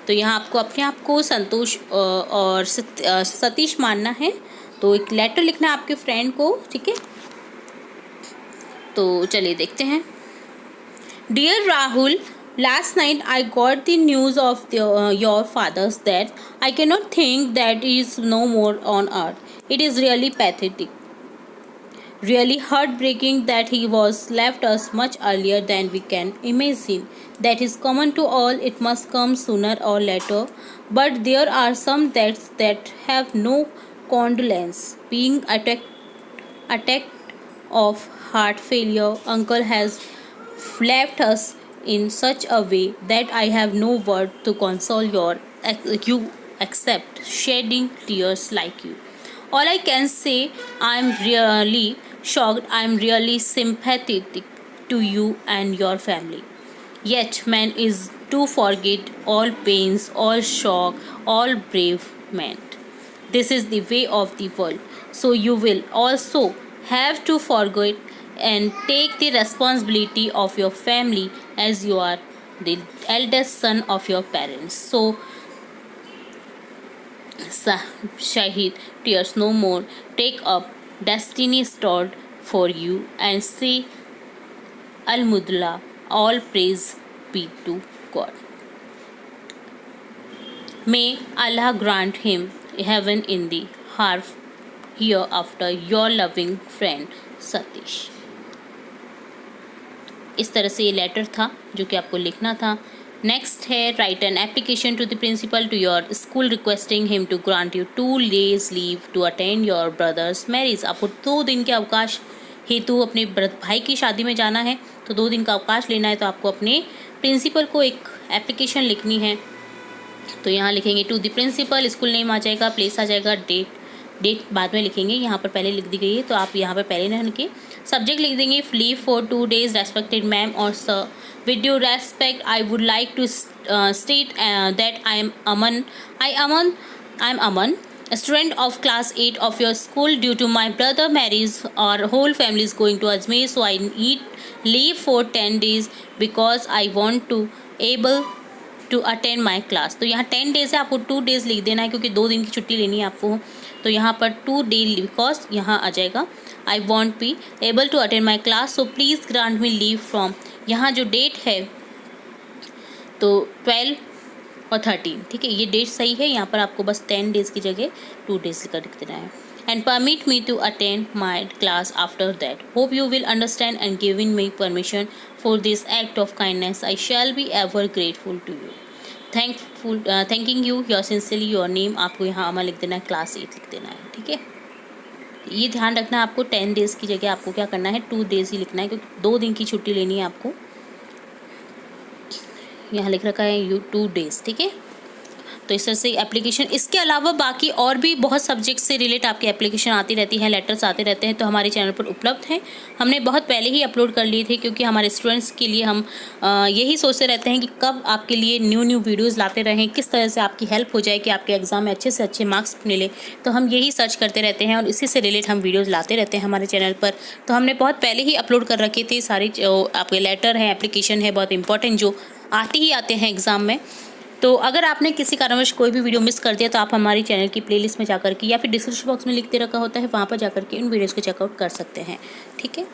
तो यहाँ आपको अपने आप को संतोष और सतीश मानना है. तो एक लेटर लिखना है आपके फ्रेंड को. ठीक है, तो चलिए देखते हैं. Dear Rahul, last night I got the news of your father's death. I cannot think that he is no more on earth. It is really pathetic. Really heartbreaking that he was left us much earlier than we can imagine. That is common to all. It must come sooner or later. But there are some deaths that have no condolence. Being attacked of heart failure, uncle has left us in such a way that I have no word to console you except shedding tears like you. All I can say, I am really shocked. I am really sympathetic to you and your family. Yet man is to forget all pains, all shock, all brave men. This is the way of the world. So you will also have to forget and take the responsibility of your family as you are the eldest son of your parents. So Shahid, tears no more. Take up destiny stored for you and say Alhamdulillah, all praise be to God. May Allah grant him heaven in the hereafter. Your loving friend Satish. इस तरह से ये letter था जो कि आपको लिखना था. नेक्स्ट है, write an application to the principal to your school requesting him to grant you 2 days leave to attend your brother's marriage. आपको 2 दिन के अवकाश हेतु अपने भाई की शादी में जाना है, तो 2 दिन का अवकाश लेना है. तो आपको अपने प्रिंसिपल को एक एप्लीकेशन लिखनी है. तो यहाँ लिखेंगे to the principal, school name आ जाएगा, प्लेस आ जाएगा, डेट बाद में लिखेंगे. यहाँ पर पहले लिख दी गई है तो आप यहाँ पर पहले न लिखिए. सब्जेक्ट लिख देंगे leave for 2 days respected ma'am or sir. With due respect I would like to state that I am Aman, a student of class 8 of your school. Due to my brother marriage, our whole family is going to Ajmer, so I need leave for 10 days because I want to able to attend my class. तो यहाँ 10 days है, आपको 2 days लिख देना है क्योंकि 2 दिन की छुट्टी लेनी है आपको. तो यहाँ पर 2 days बिकॉज यहाँ आ जाएगा I won't be able to attend my class, so please grant me leave from. यहाँ जो डेट है तो 12 और 13, ठीक है, ये डेट सही है. यहाँ पर आपको बस 10 days की जगह 2 days लिख देना है. And permit me to attend my class after that. Hope you will understand and giving me permission for this act of kindness. I shall be ever grateful to you. Thanking you, your sincerely, your name. आपको यहाँ अमन लिख देना है, class 8 लिख देना है. ठीक है, ये ध्यान रखना है आपको 10 days की जगह आपको क्या करना है 2 days ही लिखना है क्योंकि 2 दिन की छुट्टी लेनी है आपको. यहाँ लिख रखा है 2 days. ठीक है, तो इस तरह से एप्लीकेशन. इसके अलावा बाकी और भी बहुत सब्जेक्ट से रिलेट आपकी एप्लीकेशन आती रहती है, लेटर्स आते रहते हैं, तो हमारे चैनल पर उपलब्ध हैं. हमने बहुत पहले ही अपलोड कर लिए थे क्योंकि हमारे स्टूडेंट्स के लिए हम यही सोचते रहते हैं कि कब आपके लिए न्यू वीडियोज़ लाते रहें, किस तरह से आपकी हेल्प हो जाए कि आपके एग्ज़ाम में अच्छे से अच्छे मार्क्स मिले. तो हम यही सर्च करते रहते हैं और इसी से रिलेट हम वीडियोज़ लाते रहते हैं हमारे चैनल पर. तो हमने बहुत पहले ही अपलोड कर रखे थे सारी आपके लेटर हैं, एप्लीकेशन है बहुत इंपॉर्टेंट जो आते ही आते हैं एग्ज़ाम में. तो अगर आपने किसी कारणवश कोई भी वीडियो मिस कर दिया तो आप हमारी चैनल की प्लेलिस्ट में जाकर के या फिर डिस्क्रिप्शन बॉक्स में लिख दे रखा होता है, वहाँ पर जाकर के इन वीडियोज़ को चेकआउट कर सकते हैं. ठीक है,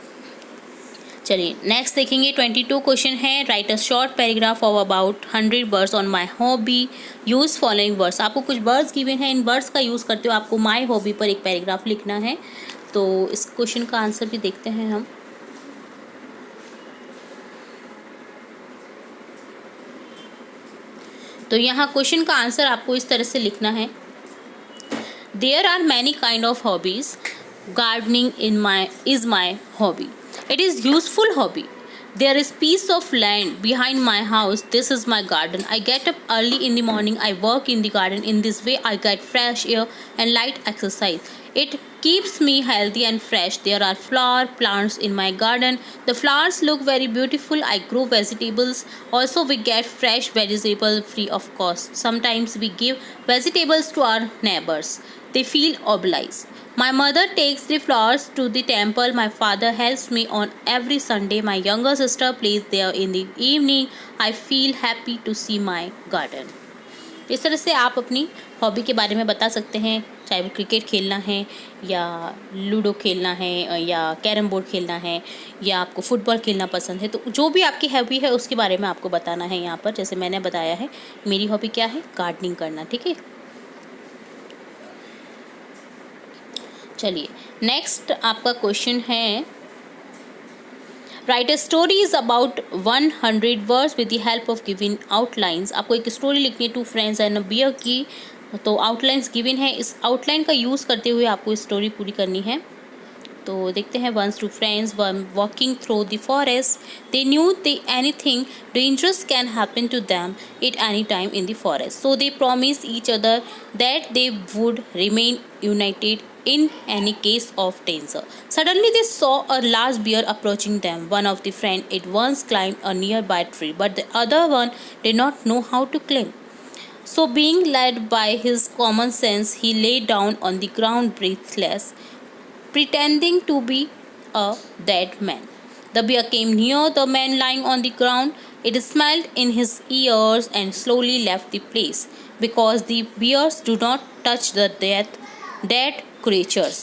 चलिए नेक्स्ट देखेंगे. 22 क्वेश्चन है, write a short paragraph of about 100 words on my hobby. Use following words. आपको कुछ वर्ड्स गिवन हैं, इन वर्ड्स का यूज़ करते हुए आपको माई हॉबी पर एक पैराग्राफ लिखना है. तो इस क्वेश्चन का आंसर भी देखते हैं हम. तो यहाँ क्वेश्चन का आंसर आपको इस तरह से लिखना है, there are many kind of hobbies, gardening is my hobby. It is useful hobby. There is piece of land behind my house. This is my garden. I get up early in the morning. I work in the garden. In this way, I get fresh air and light exercise. It keeps me healthy and fresh. There are flower plants in my garden. The flowers look very beautiful. I grow vegetables. Also, we get fresh vegetable free of cost. Sometimes we give vegetables to our neighbors. They feel obliged. My mother takes the flowers to the temple. My father helps me on every Sunday. My younger sister plays there in the evening. I feel happy to see my garden. इस तरह से आप अपनी hobby के बारे में बता सकते हैं, चाहे वो क्रिकेट खेलना है या लूडो खेलना है या कैरम बोर्ड खेलना है या आपको फुटबॉल खेलना पसंद है। तो जो भी आपकी हॉबी है उसके बारे में आपको बताना है यहाँ पर। जैसे मैंने बताया है, मेरी हॉबी क्या है, गार्डनिंग करना। ठीक है, चलिए नेक्स्ट आपका क्वेश्चन है, write a stories about 100 words with the help of given outlines. आपको एक स्टोरी लिखनी है, 2 फ्रेंड्स एंड अ बियर की। तो आउटलाइंस गिवन है, इस आउटलाइन का यूज़ करते हुए आपको स्टोरी पूरी करनी है। तो देखते हैं, once 2 friends were walking through the forest, they knew the anything dangerous can happen to them at any time in the forest, so they promise each other that they would remain united in any case of danger. Suddenly they saw a large bear approaching them. One of the friends at once climbed a nearby tree, but the other one did not know how to climb. So being led by his common sense, he lay down on the ground breathless, pretending to be a dead man. The bear came near the man lying on the ground. It smelled in his ears and slowly left the place, because the bears do not touch the dead creatures.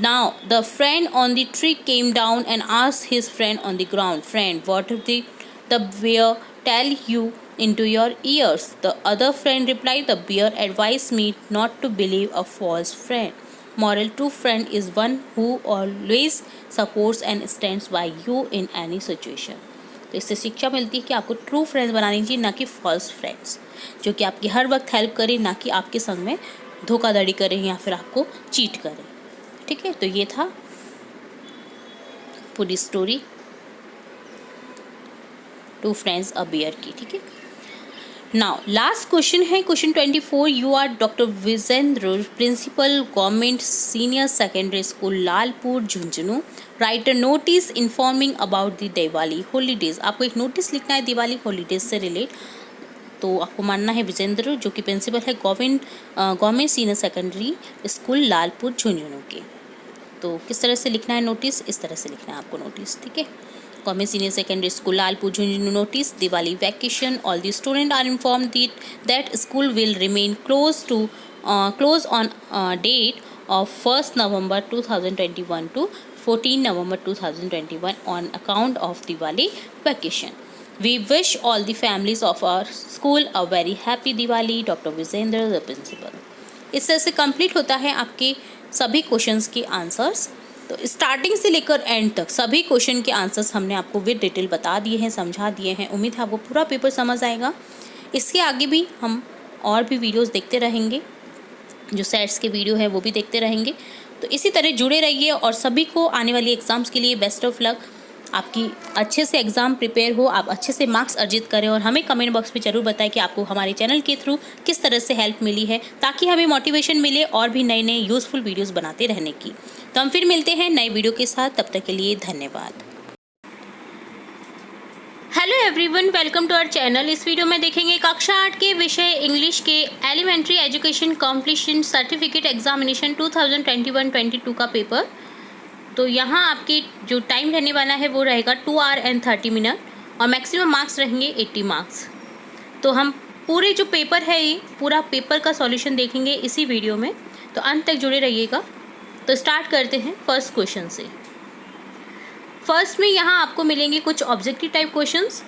Now the friend on the tree came down and asked his friend on the ground, "Friend, what did the bear tell you into your ears?" The other friend replied, "The bear advised me not to believe a false friend. Moral: true friend is one who always supports and stands by you in any situation." तो इससे शिक्षा मिलती है कि आपको true friends बनानी चाहिए, ना कि फॉल्स फ्रेंड्स, जो कि आपकी हर वक्त हेल्प करें, ना कि आपके संग में धोखाधड़ी करें या फिर आपको चीट करें। ठीक है, तो ये था पूरी स्टोरी 2 फ्रेंड्स अ बियर की। ठीक है, नाउ लास्ट क्वेश्चन है, question 24। You are doctor Vijendra, principal government senior secondary school Lalpur Jhunjhunu. Write a notice informing about the Diwali holidays. आपको एक नोटिस लिखना है दिवाली हॉलीडेज से रिलेट। तो आपको मानना है विजेंद्र, जो कि प्रिंसिपल है government senior secondary school Lalpur Jhunjhunu के। तो किस तरह से लिखना है नोटिस, इस तरह से लिखना है आपको नोटिस। ठीक है, government senior secondary school Lalpur Jhunjhunu notice, Diwali vacation, all the student are informed that school will remain close on date of 1 November 2021 to 14 November 2021 on account of Diwali vacation. We wish all the families of our school a very happy Diwali. Dr. Vizendra, the principal. इस तरह से complete होता है आपके सभी questions के answers. तो starting से लेकर एंड तक सभी क्वेश्चन के आंसर्स हमने आपको विद डिटेल बता दिए हैं, समझा दिए हैं। उम्मीद है आपको पूरा पेपर समझ आएगा। इसके आगे भी हम और भी वीडियोस देखते रहेंगे, जो सेट्स के वीडियो है वो भी देखते रहेंगे। तो इसी तरह जुड़े रहिए और सभी को आने वाली एग्ज़ाम्स के लिए बेस्ट ऑफ लक। आपकी अच्छे से एग्ज़ाम प्रिपेयर हो, आप अच्छे से मार्क्स अर्जित करें और हमें कमेंट बॉक्स में ज़रूर बताएं कि आपको हमारे चैनल के थ्रू किस तरह से हेल्प मिली है, ताकि हमें मोटिवेशन मिले और भी नए नए यूज़फुल वीडियोस बनाते रहने की। तो हम फिर मिलते हैं नए वीडियो के साथ, तब तक के लिए धन्यवाद। Hello everyone, welcome to our channel. इस वीडियो में देखेंगे कक्षा 8 के विषय इंग्लिश के elementary education completion certificate examination 2021-22 का पेपर। तो यहाँ आपकी जो टाइम रहने वाला है वो रहेगा 2 hour and 30 minute और मैक्सिमम मार्क्स रहेंगे 80 मार्क्स। तो हम पूरे जो पेपर है, ये पूरा पेपर का सॉल्यूशन देखेंगे इसी वीडियो में, तो अंत तक जुड़े रहिएगा। तो स्टार्ट करते हैं फर्स्ट क्वेश्चन से। फर्स्ट में यहाँ आपको मिलेंगे कुछ objective type questions.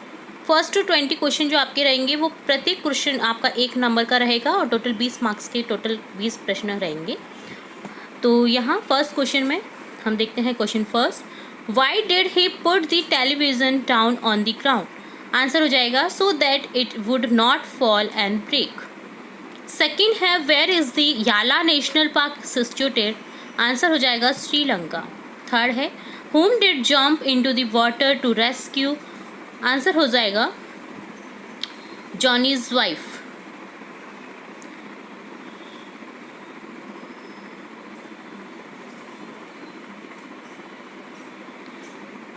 First to 20 question जो आपके रहेंगे वो प्रत्येक क्वेश्चन आपका 1 नंबर का रहेगा और टोटल 20 मार्क्स के टोटल 20 प्रश्न रहेंगे। तो यहाँ फर्स्ट क्वेश्चन में हम देखते हैं question first. Why did he put the television down on the ground. Answer हो जाएगा so that it would not fall and break. Second है where is the Yala national park situated, answer हो जाएगा Sri Lanka. Third है whom did jump into the water to rescue, answer हो जाएगा Johnny's wife.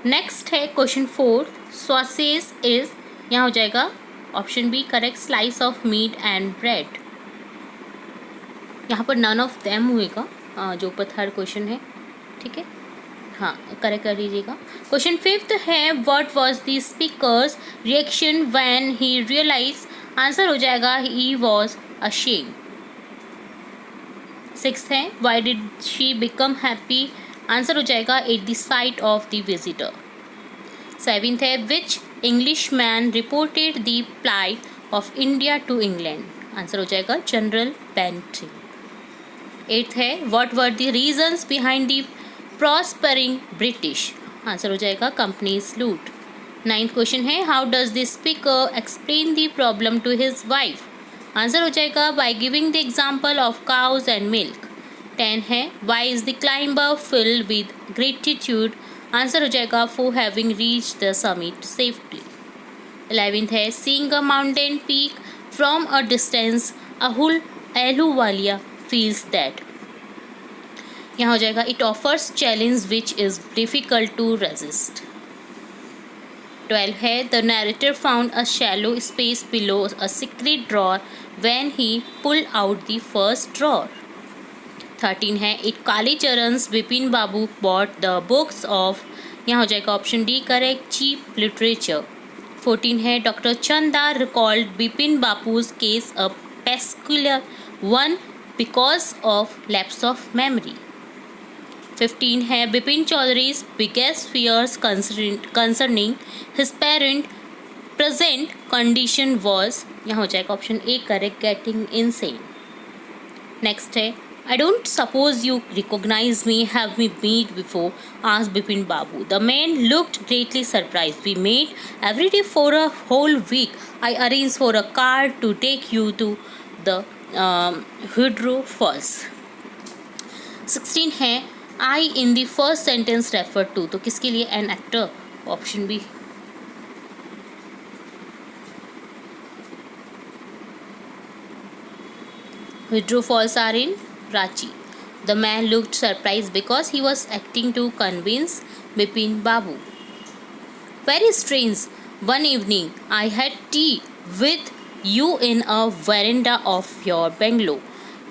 Next है question 4 sausage is, यहाँ हो जाएगा option B correct slice of meet and bread. यहाँ पर नन ऑफ देम हुएगा जो ऊपर थर्ड क्वेश्चन है, ठीक है, हाँ करेक्ट कर लीजिएगा। क्वेश्चन 5 है what was the speaker's reaction when he realise, answer हो जाएगा ही वाज अशेम्ड। 6 है why did she become happy, answer हो जाएगा at the sight of the visitor. 7 है which English man reported the flight of India to England, answer हो जाएगा general Bentinck. 8 है what were the reasons behind the prospering British, answer हो जाएगा companies loot. 9th question है how does the speaker explain the problem to his wife, answer हो जाएगा by giving the example of cows and milk. 10 है why is the climber filled with gratitude, answer हो जाएगा for having reach the summit safely. 11th है seeing a mountain peak from a distance Ahluwalia feels that, यहाँ हो जाएगा it offers challenge which is difficult to resist. 12 है the narrator found a shallow space below a secret drawer when he pull out the first drawer. 13 है it Kalicharan's Vipin Babu bought the books of, यहाँ हो जाएगा option D correct cheap literature. 14 है doctor Chanda recalled Bipin Babu's case a peculiar one because of lapse of memory. 15 है Bipin Chaudhary's biggest fears concerning his parent present condition was, यहाँ हो जाएगा option A correct getting insane. Next है I don't suppose you recognise me have me meet before asked Bipin Babu, the man looked greatly surprise, we met every day for a whole week, I arrange for a car to take you to the Hundru falls. 16 है I in the first sentence refer to, तो किसके लिए an actor, option B. Hundru falls are in Ranchi. The man looked surprise because he was acting to convince Bipin Babu. Very strange one evening I had T with you in a veranda of your bungalow.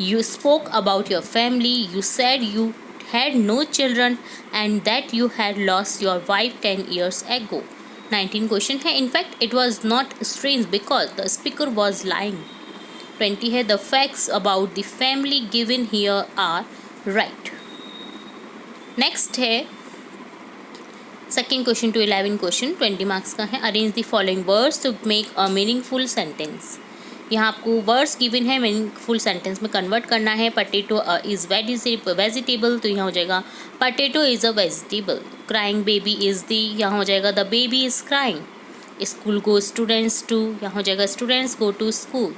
You spoke about your family. You said you had no children and that you had lost your wife 10 years ago. 19 question है in fact it was not strange because the speaker was lying. 20 है the facts about the family given here are right. Next है second question to 11 question 20 marks का है। Arrange the following words to make a meaningful sentence. यहाँ आपको words given है meaningful sentence में convert करना है। पटेटो इज़ वेजिटेबल, तो यहाँ हो जाएगा potato is a vegetable. Crying baby is the, यहाँ हो जाएगा the baby is crying. School go students to, यहाँ हो जाएगा students go to school.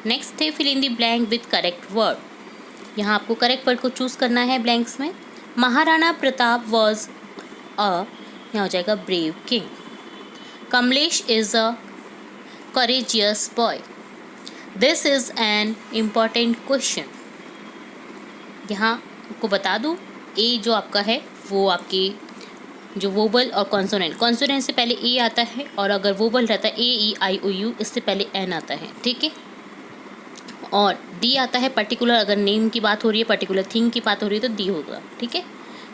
Next है fill in the blank with correct word. यहाँ आपको करेक्ट वर्ड को चूज़ करना है ब्लैंक्स में। महाराणा प्रताप वॉज यहाँ हो जाएगा brave king. Kamlesh is a courageous boy. This is an important question. यहाँ आपको बता दूँ ए जो आपका है वो आपके जो वोवल और कॉन्सोनेंट, कॉन्सोनेंट से पहले ए आता है और अगर वोवल रहता है ए ई आई ओ यू इससे पहले एन आता है, ठीक है। और डी आता है पर्टिकुलर, अगर नेम की बात हो रही है पर्टिकुलर थिंग की बात हो रही है तो डी होगा, ठीक है।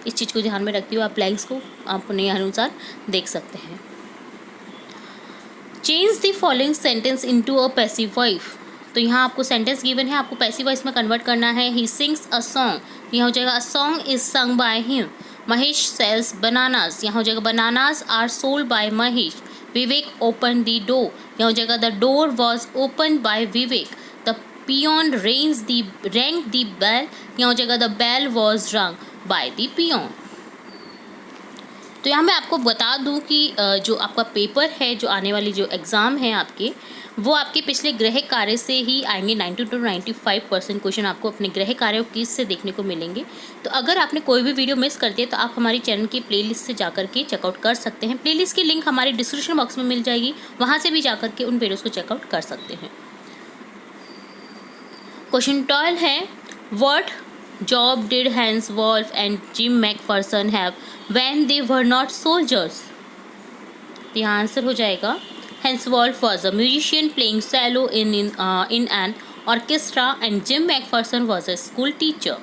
इस चीज़ को ध्यान में रखते हुए आप ब्लैंक्स को अपने अनुसार देख सकते हैं। Change the following sentence into a passive voice. तो यहाँ आपको सेंटेंस गिवन है, आपको पैसिव वॉइस में कन्वर्ट करना है। ही सिंग्स अ सॉन्ग, यहाँ हो जाएगा a song is sung by him. Mahesh sells bananas, यहाँ हो जाएगा bananas are sold by Mahesh. Vivek open the door, यहाँ हो जाएगा the door was open by Vivek. The peon rang the bell, यहाँ हो जाएगा the bell was rung by the peon. तो यहाँ मैं आपको बता दूँ कि जो आपका पेपर है, जो आने वाली जो एग्ज़ाम है आपके, वो आपके पिछले गृह कार्य से ही आएंगे। 90 to 95% क्वेश्चन आपको अपने गृह कार्यों की से देखने को मिलेंगे। तो अगर आपने कोई भी वीडियो मिस कर दिया तो आप हमारी चैनल की प्लेलिस्ट से जाकर के चेकआउट कर सकते हैं। प्लेलिस्ट की लिंक हमारे डिस्क्रिप्शन बॉक्स में मिल जाएगी, वहाँ से भी जाकर के उन वीडियोज़ को चेकआउट कर सकते हैं। क्वेश्चन 12 है, what job did Hans Wolf and Jim McPherson have when they were not soldiers? तो यहाँ आंसर हो जाएगा, Hans Wolf was a musician playing cello in an orchestra and Jim McPherson was a school teacher.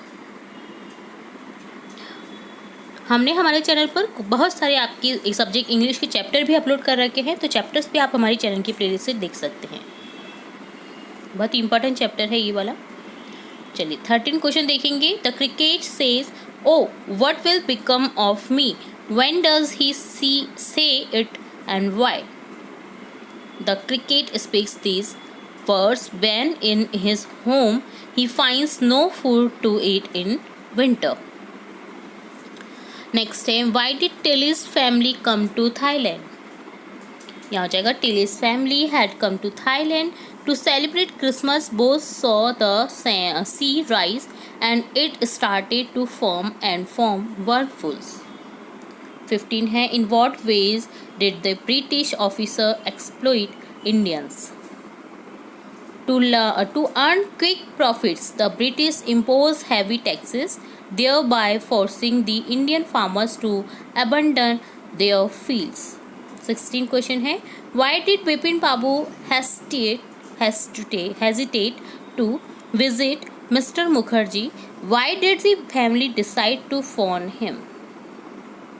हमने हमारे channel पर बहुत सारे आपकी सब्जेक्ट इंग्लिश के चैप्टर भी अपलोड कर रखे हैं, तो चैप्टर्स भी आप हमारी चैनल की प्लेलिस्ट से देख सकते हैं। बहुत इंपॉर्टेंट चैप्टर है ये वाला। चलिए 13 क्वेश्चन देखेंगे। The cricket says, oh what will become of me, when does he say it and why? The cricket speaks these words when in his home he finds no food to eat in winter. Next time, why did Tilly's family come to Thailand? यहाँ हो जाएगा, Tilly's family had come to Thailand to celebrate Christmas. Both saw the sea rise and it started to form whirlpools. 15 है, in what ways did the British officer exploit Indians? To earn quick profits, the British imposed heavy taxes, thereby forcing the Indian farmers to abandon their fields. 16 question है, why did Bipin Babu hesitate to visit Mr. Mukherjee? Why did the family decide to phone him?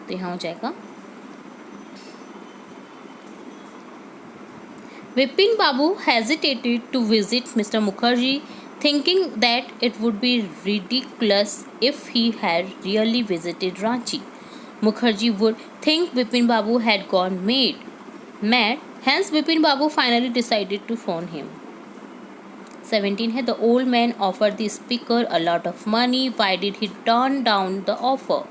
तो यहाँ हो जाएगा, Vipin Babu hesitated to visit Mr. Mukherjee, thinking that it would be ridiculous if he had really visited Ranchi. Mukherjee would think Vipin Babu had gone mad. Hence, Vipin Babu finally decided to phone him. 17 है, the old man offered the speaker a lot of money. Why did he turn down the offer?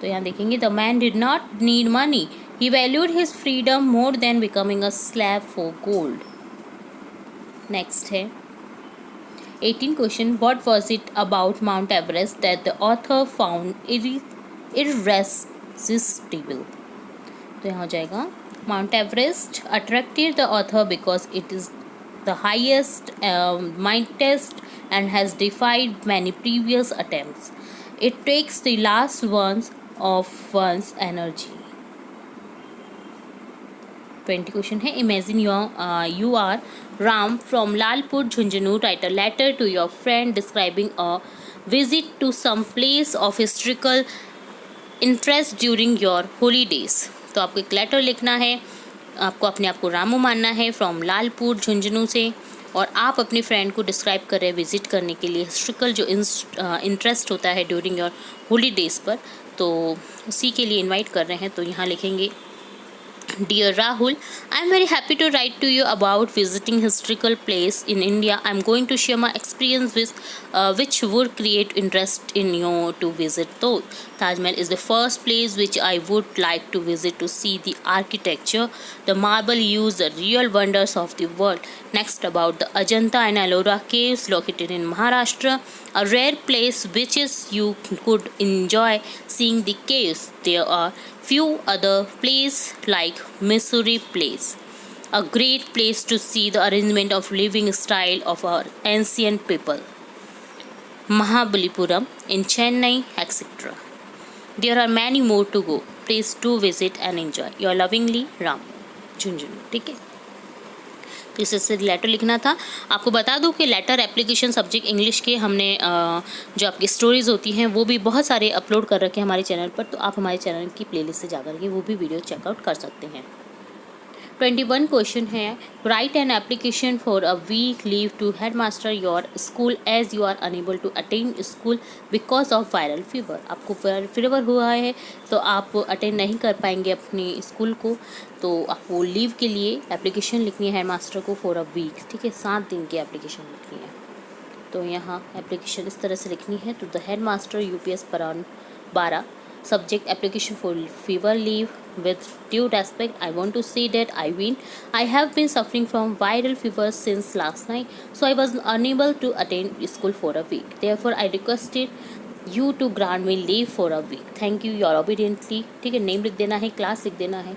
तो यहाँ देखेंगे, the man did not need money, he valued his freedom more than becoming a slave for gold. Next है 18 question, what was it about Mount Everest that the author found irresistible? तो यहाँ हो जाएगा, Mount Everest attracted the author because it is the highest, mightiest and has defied many previous attempts. It takes the last ones of one's energy. 20 question है, imagine you are Ram from Lalpur, Jhunjhunu. Write a letter to your friend describing a visit to some place of historical interest during your holidays. तो आपको एक letter लिखना है, आपको अपने आप को रामू मानना है, फ्रॉम लालपुर झुंझुनू से, और आप अपने फ्रेंड को डिस्क्राइब कर रहे हैं विजिट करने के लिए हिस्ट्रिकल जो इंटरेस्ट होता है ड्यूरिंग योर हॉलीडेज़ पर, तो उसी के लिए इनवाइट कर रहे हैं। तो यहाँ लिखेंगे, Dear Rahul, I am very happy to write to you about visiting historical place in India. I am going to share my experience which would create interest in you to visit. So, Taj Mahal is the first place which I would like to visit to see the architecture, the marble use, the real wonders of the world. Next, about the Ajanta and Ellora caves located in Maharashtra, a rare place which is you could enjoy seeing the caves. There are few other places like Missouri Place, a great place to see the arrangement of living style of our ancient people. Mahabalipuram in Chennai, etc. There are many more to go. Please do visit and enjoy. Your lovingly, Ram. Jhunjhunu. ठीक है, तो इससे letter लिखना था। आपको बता दूं कि लेटर एप्लीकेशन सब्जेक्ट इंग्लिश के हमने जो आपकी स्टोरीज़ होती हैं वो भी बहुत सारे अपलोड कर रखे हैं हमारे चैनल पर, तो आप हमारे चैनल की प्लेलिस्ट से जाकर के वो भी वीडियो चेकआउट कर सकते हैं। 21 क्वेश्चन है, write an application for a week leave to head master your school as you are unable to attend school because of viral fever. आपको फीवर हुआ है तो आप अटेंड नहीं कर पाएंगे अपनी स्कूल को, तो आपको लीव के लिए एप्लीकेशन लिखनी है हेड मास्टर को फॉर अ वीक। ठीक है, 7 दिन की एप्लीकेशन लिखनी है। तो यहाँ एप्लीकेशन इस तरह से लिखनी है, तो द हेड मास्टर UPS परान 12 Subject application for fever leave. With due respect, I want to say that I have been suffering from viral fever since last night, so I was unable to attend school for a week. Therefore, I requested you to grant me leave for a week. Thank you. Your obediently. ठीक है, name लिख देना है, class लिख देना है.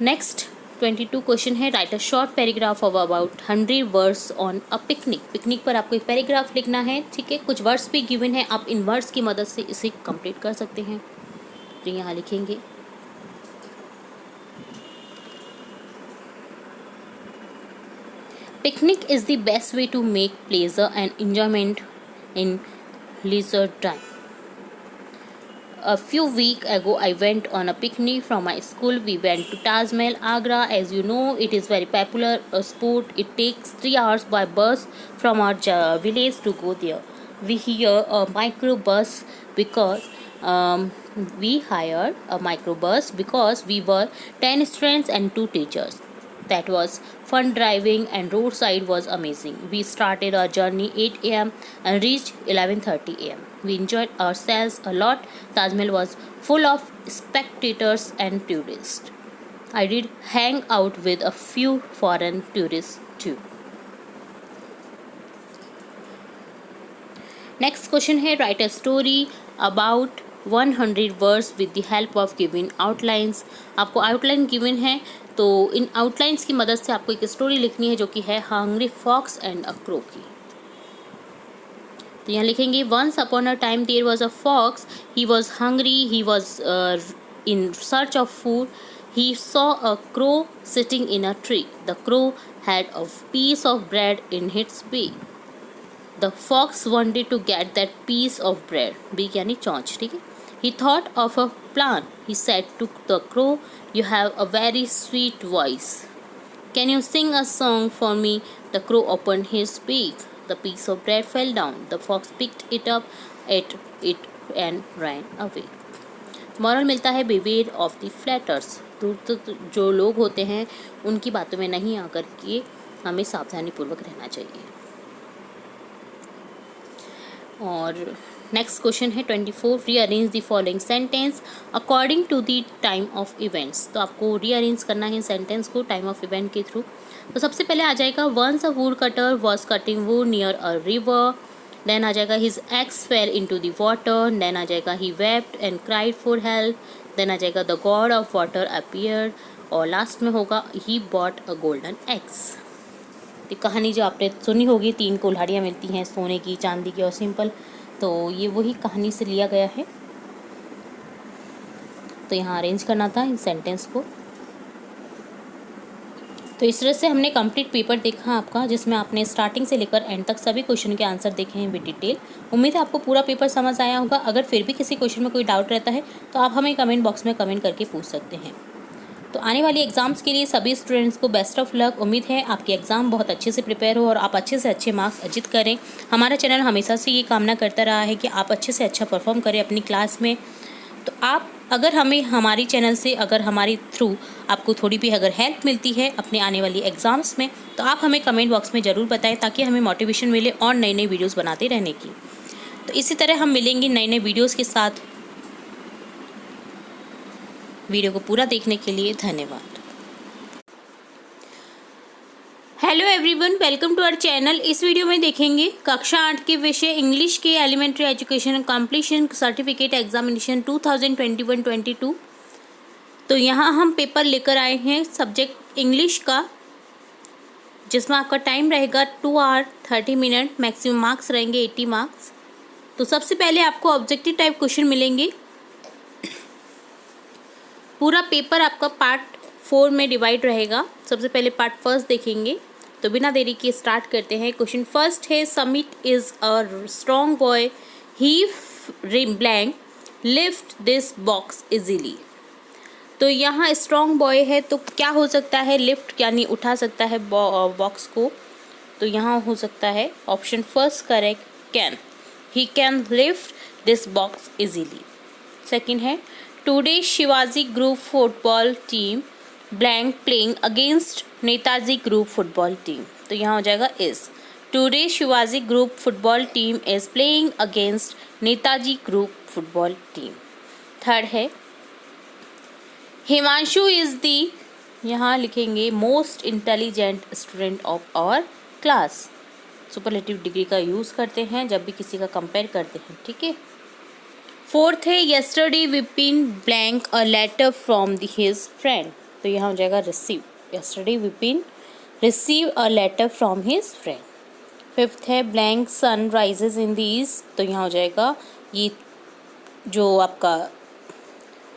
Next 22 question है. Write a short paragraph of about 100 words on a picnic. Picnic पर आपको एक पैराग्राफ लिखना है. ठीक है, कुछ वर्ड्स भी गिवन है, आप इन वर्ड्स की मदद से इसे कंप्लीट कर सकते हैं. तो यहाँ लिखेंगे picnic is the best way to make pleasure and enjoyment in leisure time. A few weeks ago, I went on a picnic from my school. We went to Taj Mahal, Agra. As you know, it is very popular sport. It takes 3 hours by bus from our village to go there. We hired a microbus because we were 10 students and 2 teachers. That was fun. Driving and roadside was amazing. We started our journey 8 a.m. and reached 11:30 a.m. We enjoyed ourselves a lot. Taj Mahal was full of spectators and tourists. I did hang out with a few foreign tourists too. Next question है. Write a story about 100 words with the help of given outlines. आपको outline given है, तो इन outlines की मदद से आपको एक story लिखनी है जो कि है hungry fox and a crow की. तो यहाँ लिखेंगे once upon a time there was a fox. He was hungry. He was in search of food. He saw a crow sitting in a tree. The crow had a piece of bread in its beak. The fox wanted to get that piece of bread. Beak यानी चोंच. ठीक है. He thought of a plan. He said to the crow, "You have a very sweet voice. Can you sing a song for me?" The crow opened his beak. The piece of bread fell down. The fox picked it up, ate it, and ran away. Moral मिलता है beware of the flatters. तो जो लोग होते हैं उनकी बातों में नहीं आकर के हमें सावधानीपूर्वक रहना चाहिए. और नेक्स्ट क्वेश्चन है 24. Rearrange the following sentence according to the time of events. तो आपको रीअरेंज करना है सेंटेंस को टाइम ऑफ इवेंट के थ्रू. तो सबसे पहले आ जाएगा once a woodcutter was cutting wood near a river. Then आ जाएगा his axe fell into the water. Then आ जाएगा he wept and cried for help. Then आ जाएगा the god of water appeared. और लास्ट में होगा he bought a golden x. तो कहानी जो आपने सुनी होगी 3 कुल्हाड़ियाँ मिलती हैं, सोने की, चांदी की और सिंपल. तो ये वही कहानी से लिया गया है. तो यहाँ अरेंज करना था इन सेंटेंस को. तो इस तरह से हमने कंप्लीट पेपर देखा आपका, जिसमें आपने स्टार्टिंग से लेकर एंड तक सभी क्वेश्चन के आंसर देखे हैं विद डिटेल. उम्मीद है आपको पूरा पेपर समझ आया होगा. अगर फिर भी किसी क्वेश्चन में कोई डाउट रहता है तो आप हमें कमेंट बॉक्स में कमेंट करके पूछ सकते हैं. तो आने वाली एग्ज़ाम्स के लिए सभी स्टूडेंट्स को बेस्ट ऑफ लक. उम्मीद है आपके एग्ज़ाम बहुत अच्छे से प्रिपेयर हो और आप अच्छे से अच्छे मार्क्स अर्जित करें. हमारा चैनल हमेशा से ये कामना करता रहा है कि आप अच्छे से अच्छा परफॉर्म करें अपनी क्लास में. तो आप अगर हमें हमारी चैनल से अगर हमारी थ्रू आपको थोड़ी भी अगर हेल्प मिलती है अपने आने वाली एग्ज़ाम्स में, तो आप हमें कमेंट बॉक्स में ज़रूर बताएं ताकि हमें मोटिवेशन मिले और नई नई वीडियोज़ बनाते रहने की. तो इसी तरह हम मिलेंगे नए नए वीडियोज़ के साथ. वीडियो को पूरा देखने के लिए धन्यवाद. Hello everyone, welcome to our channel. इस वीडियो में देखेंगे कक्षा 8 के विषय इंग्लिश के elementary education completion certificate examination 2021-22. तो यहाँ हम पेपर लेकर आए हैं सब्जेक्ट इंग्लिश का, जिसमें आपका टाइम रहेगा 2 आवर 30 मिनट. मैक्सिमम मार्क्स रहेंगे 80 मार्क्स. तो सबसे पहले आपको ऑब्जेक्टिव टाइप क्वेश्चन मिलेंगे. पूरा पेपर आपका पार्ट 4 में डिवाइड रहेगा. सबसे पहले पार्ट फर्स्ट देखेंगे. तो बिना देरी के स्टार्ट करते हैं. क्वेश्चन फर्स्ट है summit is a strong boy. He blank lift this box easily. तो यहाँ स्ट्रॉन्ग बॉय है तो क्या हो सकता है, लिफ्ट यानी उठा सकता है बॉक्स को. तो यहाँ हो सकता है option first correct, can. He can lift this box easily. Second है today Shivaji group football team blank playing against Netaji group football team. तो यहाँ हो जाएगा is. Today Shivaji group football team is playing against Netaji group football team. Third है Himanshu is the, यहाँ लिखेंगे most intelligent student of our class. Superlative degree का use करते हैं जब भी किसी का कंपेयर करते हैं, ठीक है। फोर्थ है yesterday Vipin blank a letter from his friend, तो यहाँ हो जाएगा receive. Yesterday Vipin receive a letter from his friend. Fifth है blank sun rises in the east, तो यहाँ हो जाएगा ये जो आपका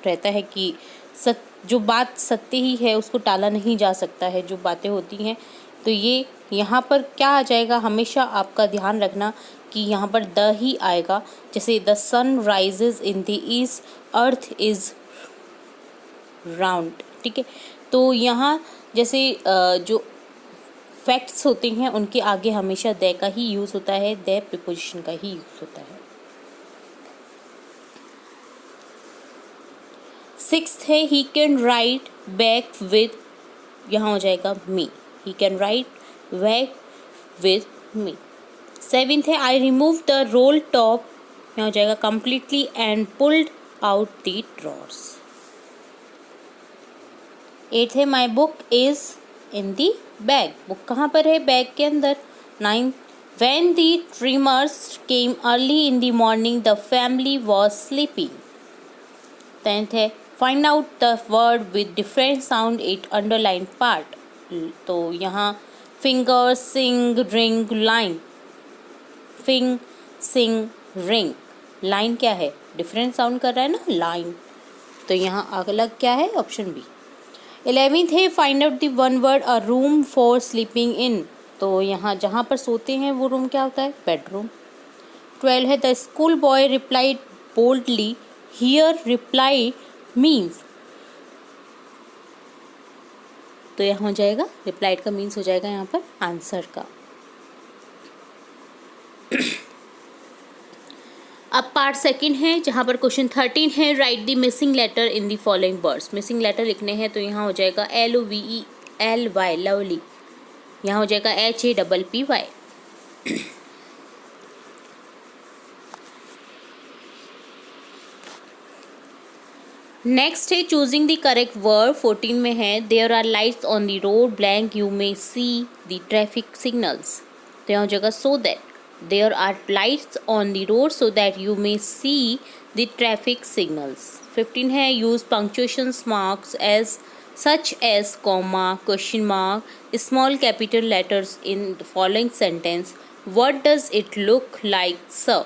रहता है कि जो बात सत्य ही है उसको टाला नहीं जा सकता है, जो बातें होती हैं, तो ये यहाँ पर क्या आ जाएगा, हमेशा आपका ध्यान रखना कि यहाँ पर द ही आएगा। जैसे the sun rises in the east, earth is round, ठीक है। तो यहाँ जैसे जो फैक्ट्स होते हैं उनके आगे हमेशा द का ही यूज़ होता है, द प्रीपोजिशन का ही यूज़ होता है। सिक्स्थ है he can write back with, यहाँ हो जाएगा me, he can write back with me. Seventh है I remove the roll top, यहाँ हो जाएगा completely and pulled out the drawers. Eighth है my book is in the bag, book कहाँ पर है, बैग के अंदर। Ninth when the trimmers came early in the morning the family was sleeping. Tenth है find out the word with different sound it underline part, तो यहाँ finger सिंग ring line, फिंग सिंग ring, line क्या है, डिफरेंट साउंड कर रहा है ना, line, तो यहाँ अलग क्या है, ऑप्शन बी। 11th है find out the one word a room for sleeping in, तो यहाँ जहाँ पर सोते हैं वो रूम क्या होता है, बेडरूम। 12 है the school boy replied boldly, here reply means, तो यहाँ हो जाएगा रिप्लाइड का मीन्स हो जाएगा यहाँ पर आंसर का। अब पार्ट सेकंड है जहाँ पर क्वेश्चन 13 है write the missing letter in the following words. Missing letter लिखने हैं तो यहाँ हो जाएगा LOVELY लवली, यहाँ हो जाएगा HAPPY। नेक्स्ट है चूजिंग द करेक्ट वर्ड। 14 में है there are lights on the road blank you may see the traffic signals, तो यहाँ हो जाएगा so that, there are lights on the road so that you may see the traffic signals. 15 है use punctuation marks as such as comma, question mark, small capital letters in the following sentence. What does it look like, sir?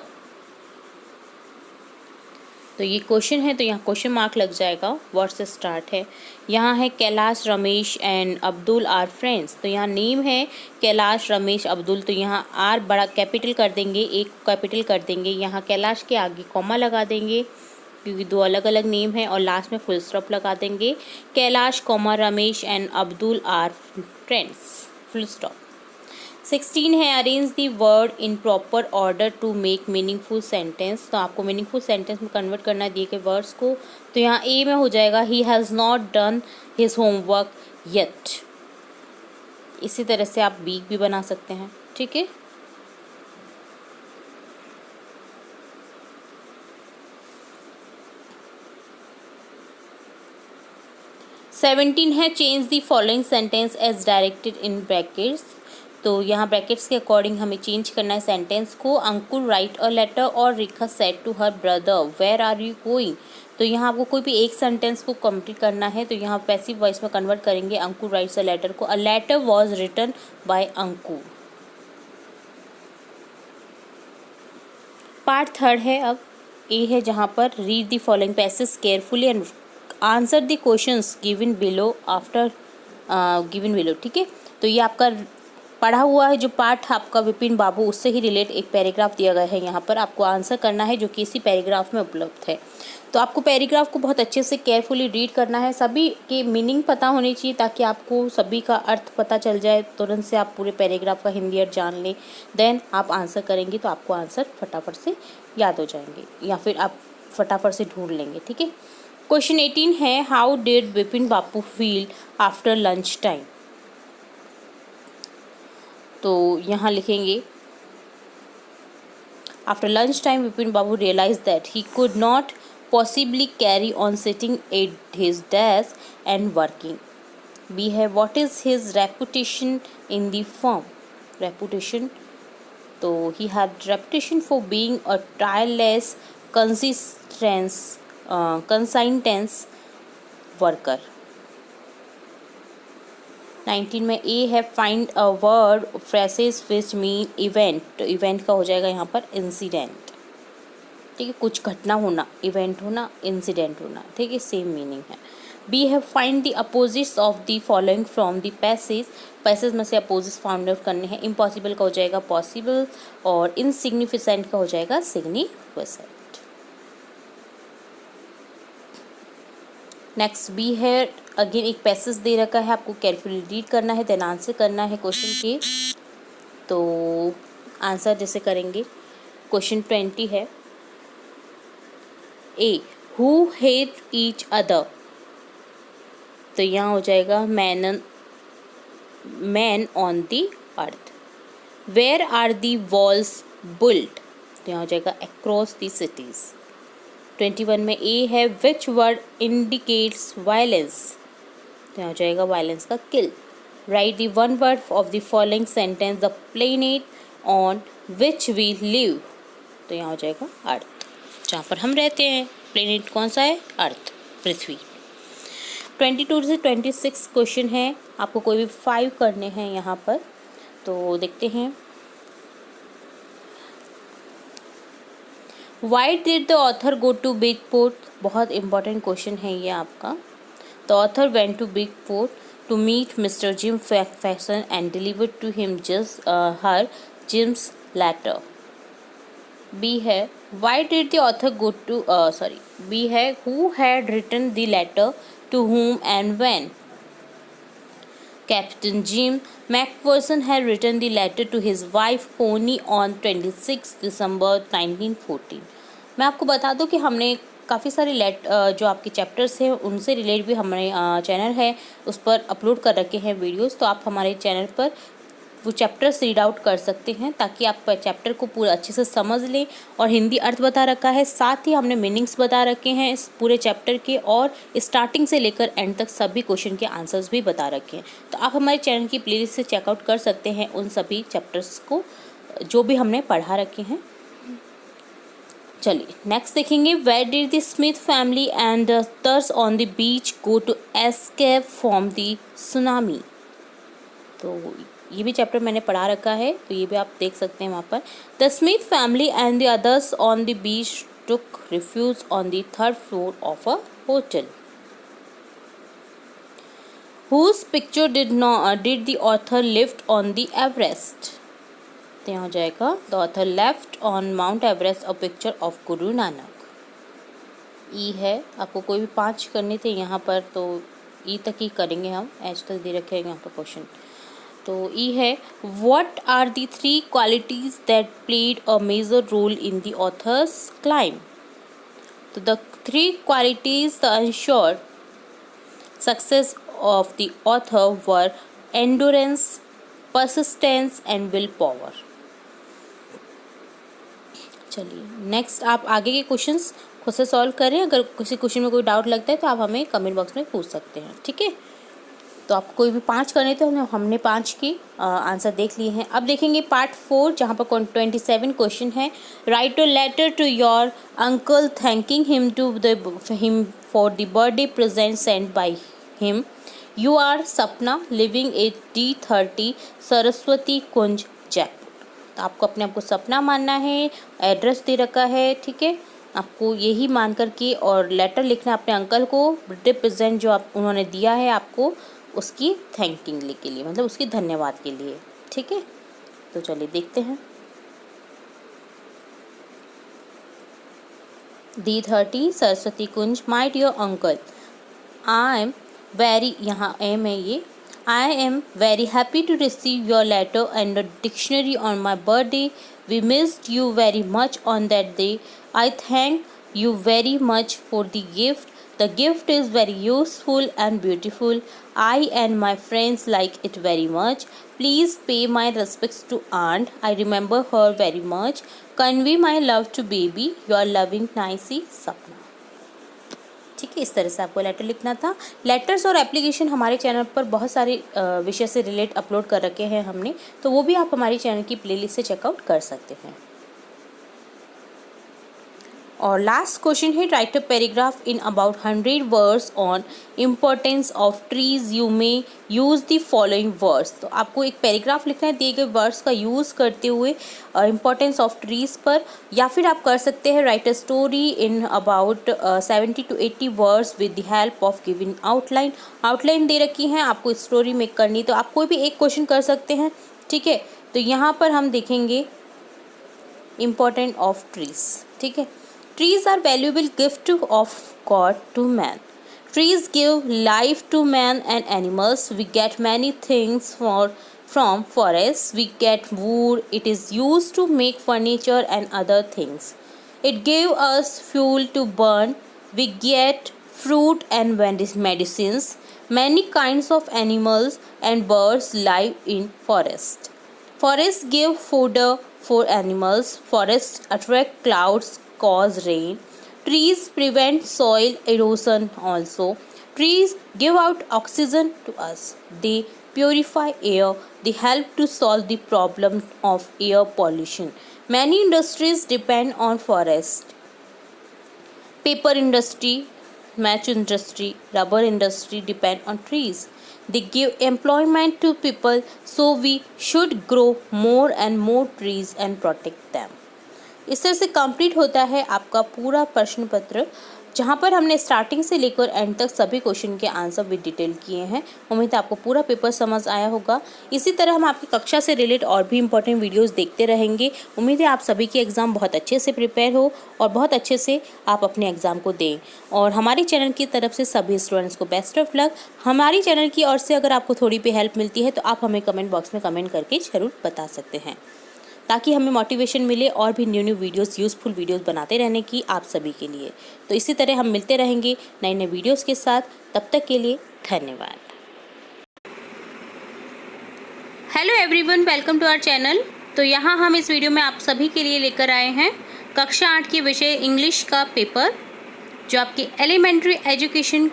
तो ये question है तो यहाँ question mark लग जाएगा, word से start है। यहाँ है Kailash Ramesh and Abdul are friends, तो यहाँ नेम है कैलाश रमेश अब्दुल, तो यहाँ आर बड़ा कैपिटल कर देंगे, एक कैपिटल कर देंगे, यहाँ कैलाश के आगे कॉमा लगा देंगे क्योंकि दो अलग अलग नेम है, और लास्ट में फुल स्टॉप लगा देंगे, Kailash comma Ramesh and Abdul are friends, full stop. 16 है arrange the word in proper order to make meaningful sentence, तो आपको मीनिंगफुल सेंटेंस में कन्वर्ट करना है दिए गए वर्ड्स को, तो यहाँ ए में हो जाएगा he has not done his homework yet. इसी तरह से आप बी भी बना सकते हैं, ठीक है। सेवेंटीन है change the following sentence as directed in brackets, तो यहाँ ब्रैकेट्स के अकॉर्डिंग हमें चेंज करना है सेंटेंस को। अंकुर राइट अ लेटर और Rekha said to her brother where are you going, तो यहाँ आपको कोई भी एक सेंटेंस को कंप्लीट करना है, तो यहाँ पैसिव वॉइस में कन्वर्ट करेंगे अंकुर राइट्स अ लेटर को, a letter was written by Ankur. Part third है, अब ए है जहाँ पर read the following passage carefully and answer the questions given below after given below, ठीक है। तो ये आपका पढ़ा हुआ है जो पार्ट आपका विपिन बाबू, उससे ही रिलेट एक पैराग्राफ दिया गया है, यहाँ पर आपको आंसर करना है जो कि इसी पैराग्राफ में उपलब्ध है। तो आपको पैराग्राफ को बहुत अच्छे से केयरफुली रीड करना है, सभी के मीनिंग पता होनी चाहिए ताकि आपको सभी का अर्थ पता चल जाए, तुरंत से आप पूरे पैराग्राफ का हिंदी अर्थ जान लें, देन आप आंसर करेंगे तो आपको आंसर फटाफट से याद हो जाएंगे या फिर आप फटाफट से ढूंढ लेंगे, ठीक है। क्वेश्चन 18 है how did Vipin Bapu feel after lunch time, तो यहाँ लिखेंगे After lunchtime, Vipin Babu realized that he could not possibly carry on sitting at his desk and working. B है what is his reputation in the firm? Reputation, तो he had reputation for being a tireless, conscientious worker. 19 में A है find a word phrases which mean event, तो event का हो जाएगा यहाँ पर इंसिडेंट, ठीक है, कुछ घटना होना, इवेंट होना, इंसिडेंट होना, ठीक है, सेम मीनिंग है। बी है find the opposites of the following from the passage, passage में से अपोजिट्स फाइंड आउट करने हैं। इम्पॉसिबल का हो जाएगा पॉसिबल और इनसिग्निफिकेंट का हो जाएगा सिग्निफिकेंट। नेक्स्ट बी है अगेन एक पैसेज दे रखा है, आपको केयरफुली रीड करना है, देन आंसर करना है क्वेश्चन के। तो आंसर जैसे करेंगे, क्वेश्चन 20 है A who hate each other, तो यहाँ हो जाएगा man on the earth. Where are the walls built, तो यहाँ हो जाएगा अक्रॉस दी सिटीज़। 21 में ए है विच वर्ड इंडिकेट्स वायलेंस, तो यहाँ हो जाएगा वायलेंस का kill. Write the one word of the following sentence the planet on which we live, तो यहाँ हो जाएगा अर्थ, जहाँ पर हम रहते हैं। प्लेनेट कौन सा है? अर्थ, पृथ्वी। 22 से 26 क्वेश्चन है, आपको कोई भी 5 करने हैं यहाँ पर, तो देखते हैं। Why did the author go to Bigport? बहुत इंपॉर्टेंट क्वेश्चन है ये आपका। The author went to Bigport to meet Mr. Jim Faxon and delivered to him her Jim's letter. B है Why did the author go to B है Who had written the letter to whom and when? Captain Jim Macpherson had written the letter to his wife Connie on 26 December 1914. मैं आपको बता दूं कि हमने काफ़ी सारे जो आपके चैप्टर्स हैं उनसे रिलेट भी हमारे चैनल है उस पर अपलोड कर रखे हैं वीडियोस, तो आप हमारे चैनल पर वो चैप्टर्स रीड आउट कर सकते हैं ताकि आप चैप्टर को पूरा अच्छे से समझ लें। और हिंदी अर्थ बता रखा है, साथ ही हमने मीनिंग्स बता रखे हैं इस पूरे चैप्टर के, और स्टार्टिंग से लेकर एंड तक सभी क्वेश्चन के आंसर्स भी बता रखे हैं। तो आप हमारे चैनल की प्लेलिस्ट से चेकआउट कर सकते हैं उन सभी चैप्टर्स को जो भी हमने पढ़ा रखे हैं। चलिए नेक्स्ट देखेंगे। Where did the Smith family and others on the beach go to escape from the tsunami, तो ये भी चैप्टर मैंने पढ़ा रखा है, तो ये भी आप देख सकते हैं वहाँ पर। The Smith family and the others on the beach took refuge on the 3rd floor of a hotel. Whose picture did the author lift on the Everest, तो यहाँ हो जाएगा the author left on Mount Everest a picture of Guru Nanak. ई है, आपको कोई भी 5 करने थे यहाँ पर, तो ई तक ही करेंगे हम, एच तक दे रखे हैं यहाँ पर क्वेश्चन। तो ई है what are the 3 qualities that played a major role in the authors climb, तो द 3 qualities the ensure success of the author were endurance, persistence and will power. चलिए नेक्स्ट आप आगे के क्वेश्चंस खुद से सॉल्व करें, अगर किसी क्वेश्चन में कोई डाउट लगता है तो आप हमें कमेंट बॉक्स में पूछ सकते हैं, ठीक है। तो आपको कोई भी 5 करने थे, हमने 5 की आंसर देख लिए हैं। अब देखेंगे पार्ट 4 जहाँ पर 27 क्वेश्चन है। Write a letter to your uncle thanking him for the birthday present sent by him. You are Sapna living at D30 Saraswati Kunj Jaipur. तो आपको अपने आप को सपना मानना है, एड्रेस दे रखा है, ठीक है, आपको यही मान कर के और लेटर लिखना अपने अंकल को, बर्थडे प्रेजेंट जो आप उन्होंने दिया है आपको उसकी थैंकिंग के लिए, मतलब उसकी धन्यवाद के लिए, ठीक है। तो चलिए देखते हैं। D30 Saraswati Kunj. My dear uncle, I am very, यहाँ एम है ये, I am very happy to receive your letter and a dictionary on my birthday. We missed you very much on that day. I thank you very much for the gift The gift is very useful and beautiful. I and my friends like it very much. Please pay my respects to aunt. I remember her very much. Convey my love to baby. Your loving Nicey, सपना। ठीक है, इस तरह से आपको letter लिखना था। Letters और एप्लीकेशन हमारे चैनल पर बहुत सारे विषय से रिलेट अपलोड कर रखे हैं हमने, तो वो भी आप हमारे चैनल की प्लेलिस्ट से चेकआउट कर सकते हैं। और लास्ट क्वेश्चन है, write a paragraph in about 100 words on importance of trees. You may use the following words. तो आपको एक पैराग्राफ लिखना है दिए गए वर्ड्स का यूज़ करते हुए इम्पोर्टेंस ऑफ ट्रीज पर, या फिर आप कर सकते हैं write a story in about 70 to 80 words with the help of giving outline. Outline दे रखी हैं आपको स्टोरी मेक करनी, तो आप कोई भी एक क्वेश्चन कर सकते हैं। ठीक है, तो यहाँ पर हम देखेंगे इम्पोर्टेंट ऑफ ट्रीज। ठीक है, trees are valuable gift of God to man. Trees give life to man and animals. We get many things from forests. We get wood. It is used to make furniture and other things. It gave us fuel to burn. We get fruit and medicines. Many kinds of animals and birds live in forest. Forests give fodder for animals. Forests attract clouds, cause rain. Trees prevent soil erosion also. Trees give out oxygen to us. They purify air. They help to solve the problem of air pollution. Many industries depend on forest. Paper industry, match industry, rubber industry depend on trees. They give employment to people, so we should grow more and more trees and protect them. इस तरह से complete होता है आपका पूरा प्रश्न पत्र, जहाँ पर हमने स्टार्टिंग से लेकर एंड तक सभी क्वेश्चन के आंसर विद डिटेल किए हैं। उम्मीद है आपको पूरा पेपर समझ आया होगा। इसी तरह हम आपकी कक्षा से रिलेट और भी इंपॉर्टेंट वीडियोस देखते रहेंगे। उम्मीद है आप सभी की एग्ज़ाम बहुत अच्छे से प्रिपेयर हो और बहुत अच्छे से आप अपने एग्ज़ाम को दें। और हमारे चैनल की तरफ से सभी स्टूडेंट्स को बेस्ट ऑफ लक। हमारी चैनल की ओर से अगर आपको थोड़ी भी हेल्प मिलती है तो आप हमें कमेंट बॉक्स में कमेंट करके ज़रूर बता सकते हैं, ताकि हमें मोटिवेशन मिले और भी न्यू वीडियोस, यूज़फुल वीडियोस बनाते रहने की आप सभी के लिए। तो इसी तरह हम मिलते रहेंगे नए नए वीडियोस के साथ। तब तक के लिए धन्यवाद। Hello everyone, welcome to our channel. तो यहाँ हम इस वीडियो में आप सभी के लिए लेकर आए हैं कक्षा 8 के विषय इंग्लिश का पेपर, जो आपके elementary education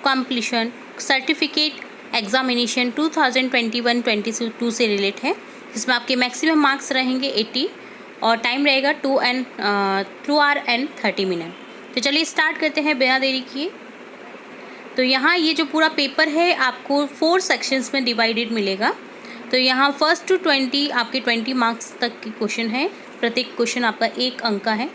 completion certificate examination 2021-22 से रिलेट है, जिसमें आपके मैक्सिमम मार्क्स रहेंगे 80 और टाइम रहेगा 2 hour and 30 मिनट। तो चलिए स्टार्ट करते हैं बिना देरी किए। तो यहाँ ये जो पूरा पेपर है आपको 4 सेक्शंस में डिवाइडेड मिलेगा। तो यहाँ फर्स्ट टू 20 आपके 20 मार्क्स तक के क्वेश्चन है, प्रत्येक क्वेश्चन आपका 1 अंक का है।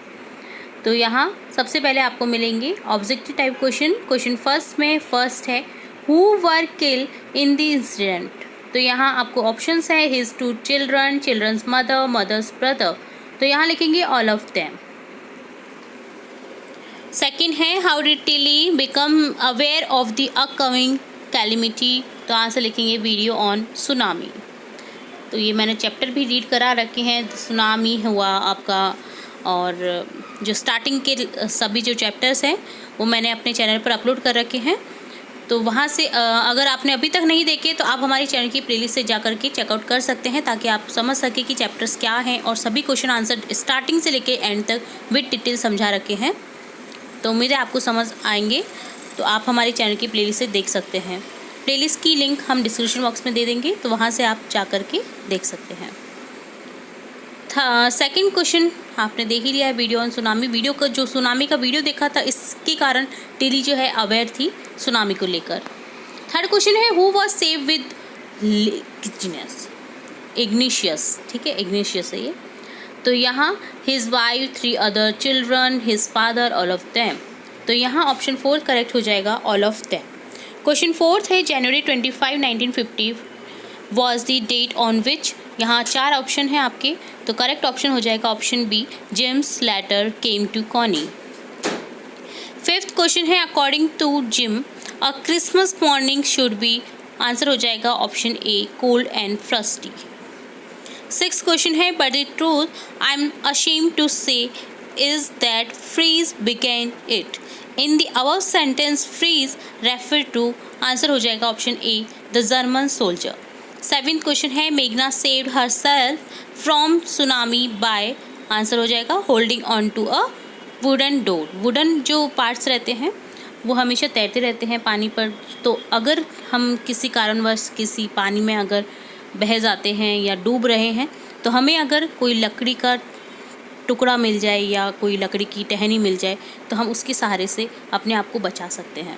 तो यहाँ सबसे पहले आपको मिलेंगे objective type question. Question first में फर्स्ट है, who were kill in the incident. तो यहाँ आपको ऑप्शंस है, his 2 children, children's mother, mother's brother. तो यहाँ लिखेंगे ऑल ऑफ देम। सेकेंड है, how did Tilly become aware of the upcoming calamity. तो आंसर लिखेंगे वीडियो ऑन सुनामी। तो ये मैंने चैप्टर भी रीड करा रखे हैं, सुनामी हुआ आपका, और जो स्टार्टिंग के सभी जो चैप्टर्स हैं वो मैंने अपने चैनल पर अपलोड कर रखे हैं। तो वहाँ से अगर आपने अभी तक नहीं देखे तो आप हमारी चैनल की प्लेलिस्ट से जा करके चेकआउट कर सकते हैं, ताकि आप समझ सकें कि चैप्टर्स क्या हैं, और सभी क्वेश्चन आंसर स्टार्टिंग से लेके एंड तक विद डिटेल समझा रखे हैं। तो उम्मीद है आपको समझ आएंगे। तो आप हमारे चैनल की प्लेलिस्ट से देख सकते हैं। प्लेलिस्ट की लिंक हम डिस्क्रिप्शन बॉक्स में दे देंगे, तो वहाँ से आप जा करके देख सकते हैं। सेकंड क्वेश्चन आपने देख ही लिया है, वीडियो ऑन सुनामी। वीडियो का जो सुनामी का वीडियो देखा था, इसके कारण टिली जो है अवेयर थी सुनामी को लेकर। थर्ड क्वेश्चन है, who was save with Ignatius. ठीक है, इग्निशियस है ये। तो यहाँ his wife, 3 other children, his father, all of them. तो यहाँ ऑप्शन 4 करेक्ट हो जाएगा, all of them. Question fourth है, January 25, 1950 was the date on which. यहाँ 4 ऑप्शन हैं आपके, तो करेक्ट ऑप्शन हो जाएगा option B, James later came to Connie. Fifth question है, according to Jim a Christmas morning should be. Answer हो जाएगा option A, cold and frosty. Six question है, but the truth I am ashamed to say is that Fries began it. In the above sentence, Fries refer to, answer हो जाएगा option A, the German soldier. 7th question है, मेघना saved herself from tsunami by, answer हो जाएगा holding on to a wooden door. Wooden जो parts रहते हैं वो हमेशा तैरते रहते हैं पानी पर, तो अगर हम किसी कारणवश किसी पानी में अगर बह जाते हैं या डूब रहे हैं तो हमें अगर कोई लकड़ी का टुकड़ा मिल जाए या कोई लकड़ी की टहनी मिल जाए तो हम उसके सहारे से अपने आप को बचा सकते हैं.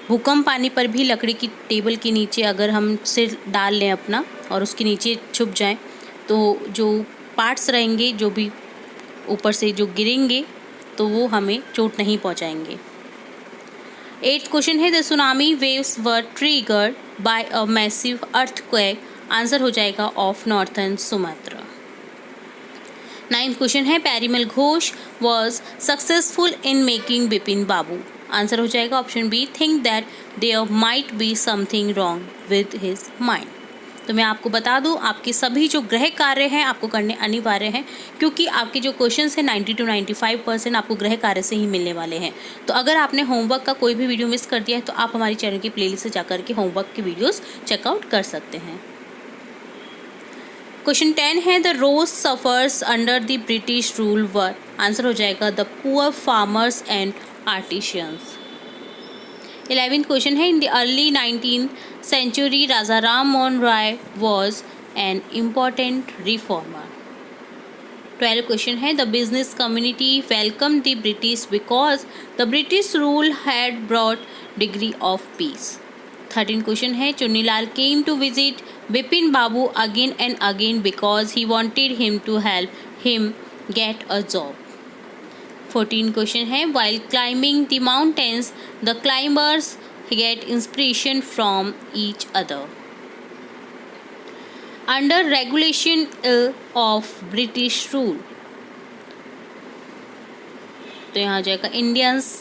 भूकंप आने पर भी लकड़ी की टेबल के नीचे अगर हम सिर डाल लें अपना और उसके नीचे छुप जाएं तो जो पार्ट्स रहेंगे जो भी ऊपर से जो गिरेंगे तो वो हमें चोट नहीं पहुंचाएंगे. 8th क्वेश्चन है, the tsunami waves were triggered by a massive earthquake, answer हो जाएगा off northern Sumatra. 9th question है, Parimal Ghosh was successful in making Bipin Babu, answer हो जाएगा option B, think that there might be something wrong with his mind. तो मैं आपको बता दूं, आपके सभी जो गृह कार्य हैं आपको करने अनिवार्य हैं, क्योंकि आपके जो क्वेश्चंस हैं 90 to 95% आपको गृह कार्य से ही मिलने वाले हैं. तो अगर आपने होमवर्क का कोई भी वीडियो मिस कर दिया है तो आप हमारी चैनल की प्लेलिस्ट से जाकर के होमवर्क की वीडियोस चेकआउट कर सकते हैं. क्वेश्चन 10 है, the rose suffers under the British rule were, answer हो जाएगा the poor farmers and artisans. 11th question है, in the early 19th century Raja Ram Mohan Roy was an important reformer. 12th question है, the business community welcome the British because the British rule had brought degree of peace. 13th question है, Chunnilal came to visit Bipin Babu again and again because he wanted him to help him get a job. 14th question है, while climbing the mountains the climbers get inspiration from each other. Under regulation of British rule, तो यहाँ जाएगा Indians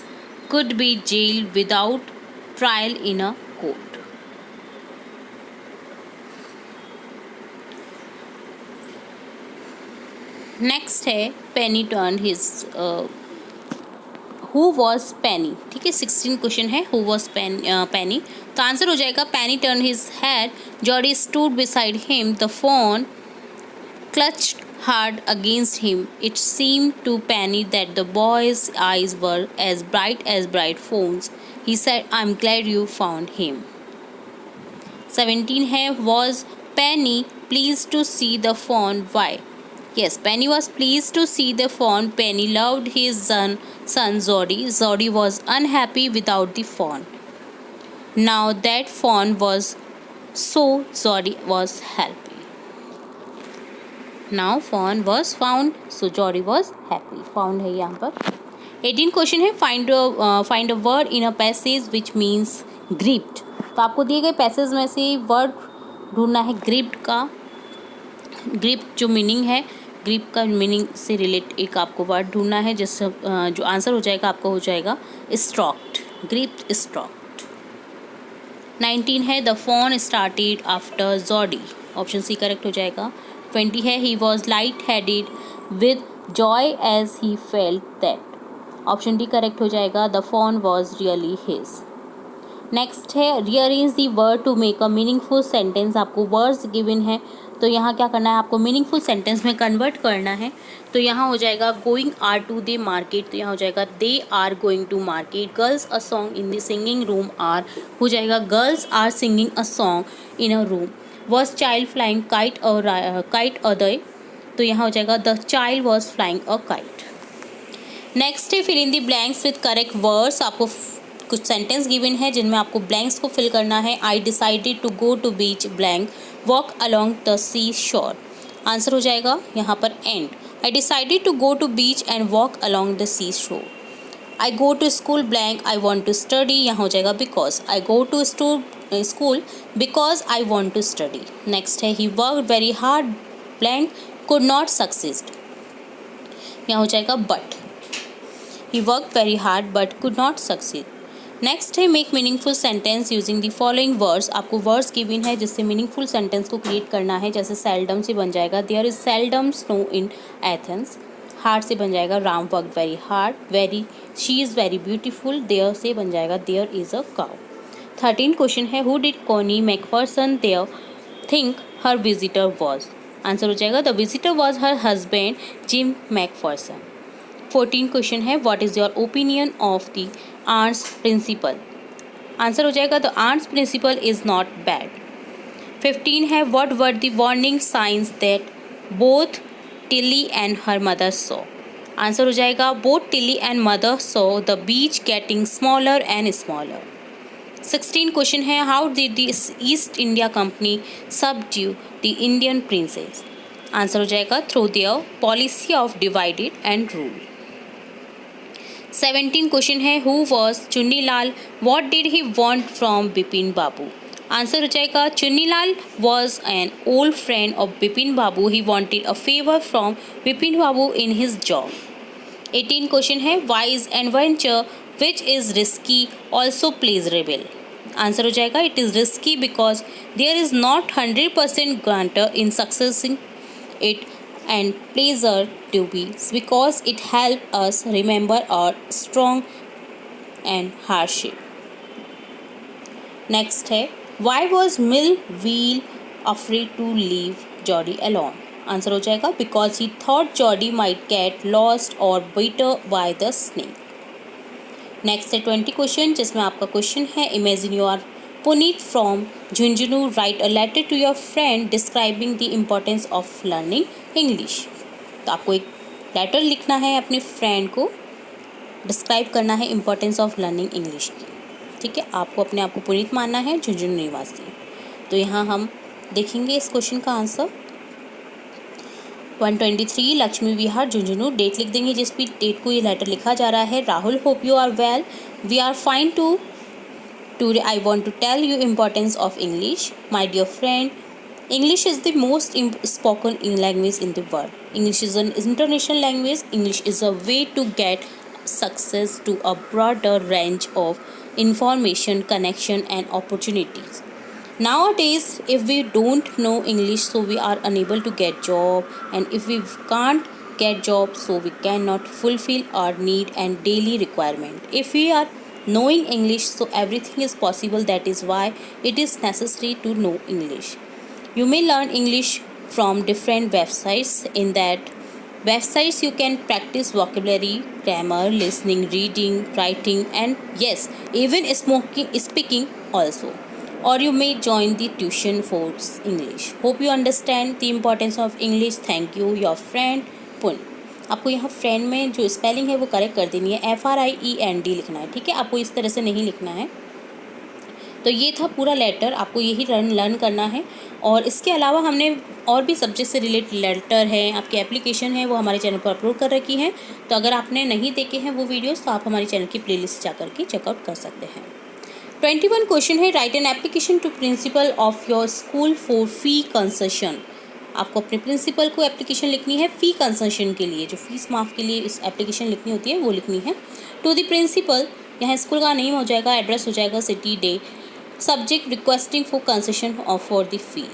could be jailed without trial in a court. Next है, Penny turned his who was Penny. ठीक है, 16th question है, who was पेनी. तो answer हो जाएगा Penny turn his head, Jody stood beside him, the fawn clutched hard against him, it seemed to Penny that the boy's eyes were as bright fawn's, he said I am glad you found him. 17 है, was Penny please to see the fawn, why. Yes, Penny was pleased to see the fawn. Penny loved his son Zoddy. Zoddy was unhappy without the fawn. Now that fawn was so, Zoddy was happy. Now fawn was found, so Zoddy was happy. Found है यहाँ पर. 18th question है, find a word in a passage which means gripped. तो आपको दिए गए passage में से वर्ड ढूंढना है ग्रिप्ड का. ग्रिप्ड जो मीनिंग है, ग्रिप का मीनिंग से रिलेट एक आपको वर्ड ढूंढना है, जिससे जो आंसर हो जाएगा आपका हो जाएगा स्ट्रॉक्ड. Gripped stroked. 19 है, the fawn started after Jody, option C correct हो जाएगा. 20 है, he was light headed with joy as he felt that, option D correct हो जाएगा. The fawn was really his. Next है, rearrange the word to make a meaningful sentence. आपको words given है तो यहाँ क्या करना है, आपको मीनिंगफुल सेंटेंस में कन्वर्ट करना है. तो यहाँ हो जाएगा going are to the market, तो यहाँ हो जाएगा they are going to market. Girls a song in the singing room are, हो जाएगा girls are singing a song in a room. Was child flying kite a day, तो यहाँ हो जाएगा the child was flying a kite. Next है, fill in the blanks with correct words. आपको कुछ sentence given है जिनमें आपको ब्लैंक्स को फिल करना है. I decided to go to beach blank walk along the sea shore, answer हो जाएगा यहाँ पर and. I decided to go to beach and walk along the sea shore. I go to school blank I want to study, यहाँ हो जाएगा because. I go to school because I want to study. Next है, he work very hard blank could not succeed, यहाँ हो जाएगा but. He work very hard but could not succeed. Next है, make meaningful sentence using the following words. आपको words given है जिससे meaningful sentence को create करना है. जैसे सेल्डम से बन जाएगा there is seldom snow in Athens. Hard से बन जाएगा Ram work very hard, very she is very beautiful, there से बन जाएगा there is a cow. 13 question है who did Connie McPherson there think her visitor was. Answer हो जाएगा the visitor was her husband Jim McPherson. 14 question है what is your opinion of the arts principal. Answer हो जाएगा the arts principal is not bad. 15 है what were the warning signs that both Tilly and her mother saw. Answer हो जाएगा both Tilly and mother saw the beach getting smaller and smaller. 16 question है how did the East India Company subdue the Indian princes. Answer हो जाएगा through their policy of divided and rule. 17 question है who was Chunnilal, what did he want from Bipin Babu. Answer हो जाएगा Chunnilal was an old friend of Bipin Babu, he wanted a favour from Bipin Babu in his job. 18 question है why is adventure which is risky also pleasurable. Answer हो जाएगा it is risky because there is not 100% guarantee in succeeding it and pleasure to be because it helps us remember our strong and hardship. Next है why was Millville afraid to leave Jody alone? Answer हो जाएगा because he thought Jody might get lost or bitten by the snake. Next है 20 question जिसमें आपका question है imagine you are Puneet from Jhunjhunu, write a letter to your friend describing the importance of learning English. तो आपको एक letter लिखना है अपने फ्रेंड को, डिस्क्राइब करना है इम्पोर्टेंस ऑफ लर्निंग इंग्लिश की। ठीक है, आपको अपने आप को पुनीत मानना है, झुंझुनू निवासी। तो यहाँ हम देखेंगे इस क्वेश्चन का आंसर 123 लक्ष्मी विहार झुंझुनू। डेट लिख देंगे जिस भी डेट को ये लेटर लिखा जा रहा है। Rahul hope you are well, we are fine too Today I want to tell you importance of English. My dear friend, English is the most spoken language in the world. English is an international language. English is a way to get success to a broader range of information, connection and opportunities. Nowadays, if we don't know English, so we are unable to get job, and if we can't get job, so we cannot fulfill our need and daily requirement. If we are knowing English, so everything is possible. That is why it is necessary to know English. You may learn English from different websites. In that websites you can practice vocabulary, grammar, listening, reading, writing and yes, even speaking also. Or you may join the tuition for English. Hope you understand the importance of English. Thank you, your friend Pun. आपको यहाँ friend में जो spelling है वो correct कर देनी है, FRIEND लिखना है। ठीक है, आपको इस तरह से नहीं लिखना है। तो ये था पूरा लेटर, आपको यही लर्न करना है। और इसके अलावा हमने और भी सब्जेक्ट से रिलेटेड लेटर है, आपकी एप्लीकेशन है, वो हमारे चैनल पर अपलोड कर रखी है। तो अगर आपने नहीं देखे हैं वो वीडियोस तो आप हमारे चैनल की प्लेलिस्ट जा कर के चेकआउट कर सकते हैं। 21 क्वेश्चन है write an application to principal of your school for fee concession. आपको अपने प्रिंसिपल को एप्लीकेशन लिखनी है फ़ी कंसेशन के लिए, जो फीस माफ़ के लिए इस एप्लीकेशन लिखनी होती है वो लिखनी है। टू द प्रिंसिपल, यहाँ स्कूल का नेम हो जाएगा, एड्रेस हो जाएगा, city, day, subject requesting for concession of for the fee.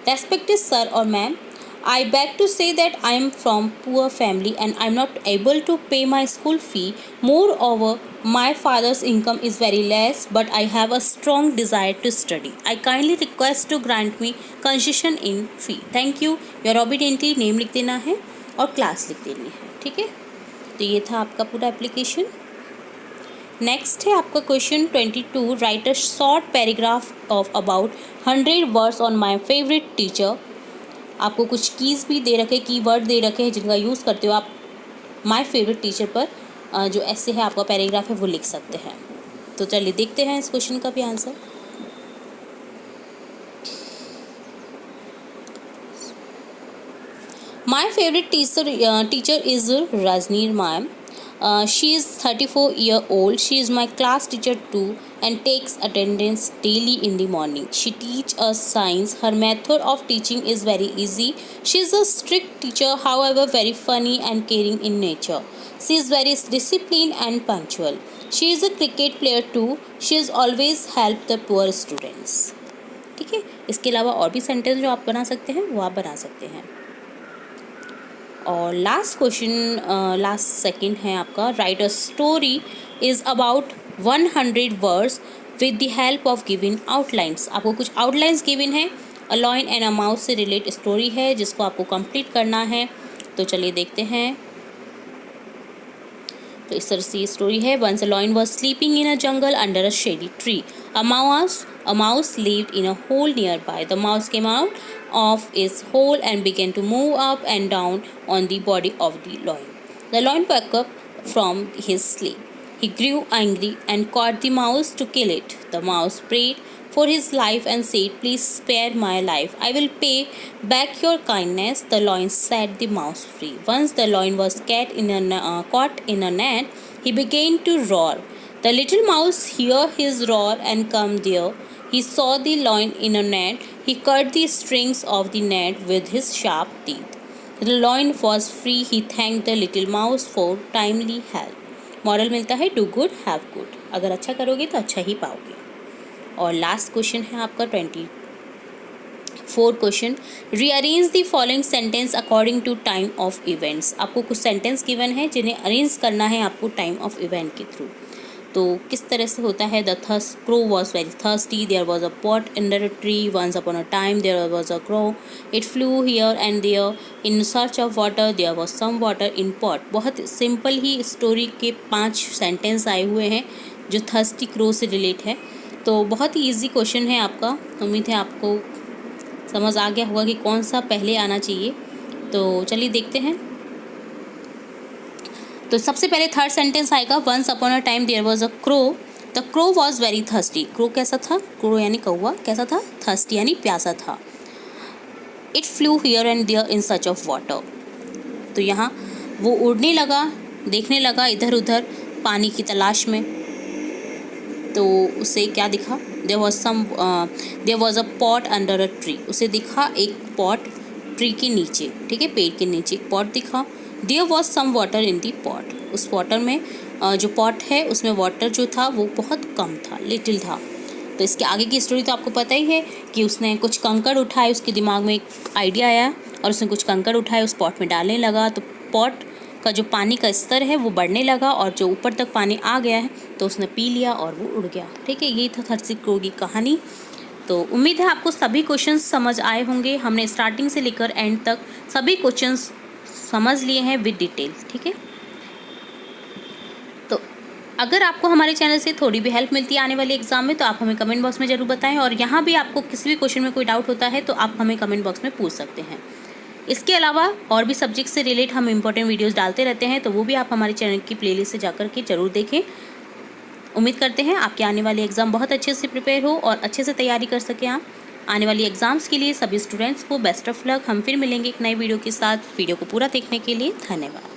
Respected sir और ma'am, I beg to say that I am from poor family and I am not able to pay my school fee. Moreover, my father's income is very less, but I have a strong desire to study. I kindly request to grant me concession in fee. Thank you. Your obediently name लिख देना है और class लिख देनी है। ठीक है, तो ये था आपका पूरा एप्लीकेशन। नेक्स्ट है आपका question 22 right a short paragraph of about 100 words on my favourite teacher. आपको कुछ कीज़ भी दे रखे, कीवर्ड दे रखे हैं जिनका यूज़ करते हो आप माय फेवरेट टीचर पर जो ऐसे है आपका पैराग्राफ है वो लिख सकते हैं। तो चलिए देखते हैं इस क्वेश्चन का भी answer. My favourite teacher is Rajni ma'am. She is 34 years old. She is my class teacher too and takes attendance daily in the morning. She teaches us science. Her method of teaching is very easy. She is a strict teacher, however very funny and caring in nature. She is very disciplined and punctual. She is a cricket player too. She has always helped the poor students. ठीक है, इसके अलावा और भी sentence जो आप बना सकते हैं वो आप बना सकते हैं। और लास्ट क्वेश्चन, लास्ट सेकंड है आपका, write a story is about 100 words with the help of given outlines. आपको कुछ आउटलाइंस गिवन है, a lion and a mouse से रिलेट स्टोरी है जिसको आपको कंप्लीट करना है। तो चलिए देखते हैं। तो इस तरह से ये स्टोरी है। Once a lion was sleeping in a jungle under a shady tree. A mouse lived in a hole nearby. The mouse came out of its hole and began to move up and down on the body of the lion. The lion woke up from his sleep. He grew angry and caught the mouse to kill it. The mouse prayed for his life and said, "Please spare my life. I will pay back your kindness." The lion set the mouse free. Once the lion was caught in a net, he began to roar. The little mouse heard his roar and came there. He saw the lion in a net. He cut the strings of the net with his sharp teeth. The lion was free. He thanked the little mouse for timely help. Moral मिलता है, do good have good. अगर अच्छा करोगे तो अच्छा ही पाओगे। और last question है आपका 24 question, rearrange the following sentence according to time of events. आपको कुछ सेंटेंस गिवन है जिन्हें अरेंज करना है आपको टाइम ऑफ इवेंट के थ्रू। तो किस तरह से होता है। The crow was very thirsty, there was a pot under a tree, once upon a time there was a crow, it flew here and there in search of water, there was some water in pot. बहुत simple ही story के 5 sentence आए हुए हैं जो thirsty crow से relate है। तो बहुत ही ईजी क्वेश्चन है आपका। उम्मीद है आपको समझ आ गया होगा कि कौन सा पहले आना चाहिए। तो चलिए देखते हैं। तो सबसे पहले थर्ड सेंटेंस आएगा, once upon a time there was a crow, the crow was very thirsty. Crow कैसा था, क्रो यानी कौवा कैसा था, थर्स्टी यानी प्यासा था। It flew here and there in search of water, तो यहाँ वो उड़ने लगा, देखने लगा इधर उधर पानी की तलाश में। तो उसे क्या दिखा, there was a pot under a tree, उसे दिखा एक पॉट ट्री के नीचे, ठीक है, पेड़ के नीचे एक पॉट दिखा। There was some water in the pot, उस वाटर में जो पॉट है उसमें वाटर जो था वो बहुत कम था, लिटिल था। तो इसके आगे की स्टोरी तो आपको पता ही है कि उसने कुछ कंकड़ उठाए, उसके दिमाग में एक आइडिया आया और उसने कुछ कंकड़ उठाए, उस पॉट में डालने लगा। तो पॉट का जो पानी का स्तर है वो बढ़ने लगा और जो ऊपर तक पानी आ गया है तो उसने पी लिया और वो उड़ गया। ठीक है, यही था थर्स्टी क्रो की कहानी। तो उम्मीद है आपको सभी क्वेश्चंस समझ आए होंगे। हमने स्टार्टिंग से लेकर एंड तक सभी क्वेश्चंस समझ लिए हैं विद डिटेल। ठीक है, तो अगर आपको हमारे चैनल से थोड़ी भी हेल्प मिलती है आने वाले एग्जाम में तो आप हमें कमेंट बॉक्स में ज़रूर बताएं। और यहाँ भी आपको किसी भी क्वेश्चन में कोई डाउट होता है तो आप हमें कमेंट बॉक्स में पूछ सकते हैं। इसके अलावा और भी सब्जेक्ट से रिलेट हम इंपॉर्टेंट वीडियोस डालते रहते हैं, तो वो भी आप हमारे चैनल की प्लेलिस्ट से जाकर के ज़रूर देखें। उम्मीद करते हैं आपके आने वाले एग्ज़ाम बहुत अच्छे से प्रिपेयर हो और अच्छे से तैयारी कर सकें आप। आने वाली एग्ज़ाम्स के लिए सभी स्टूडेंट्स को बेस्ट ऑफ लक। हम फिर मिलेंगे एक नई वीडियो के साथ। वीडियो को पूरा देखने के लिए धन्यवाद।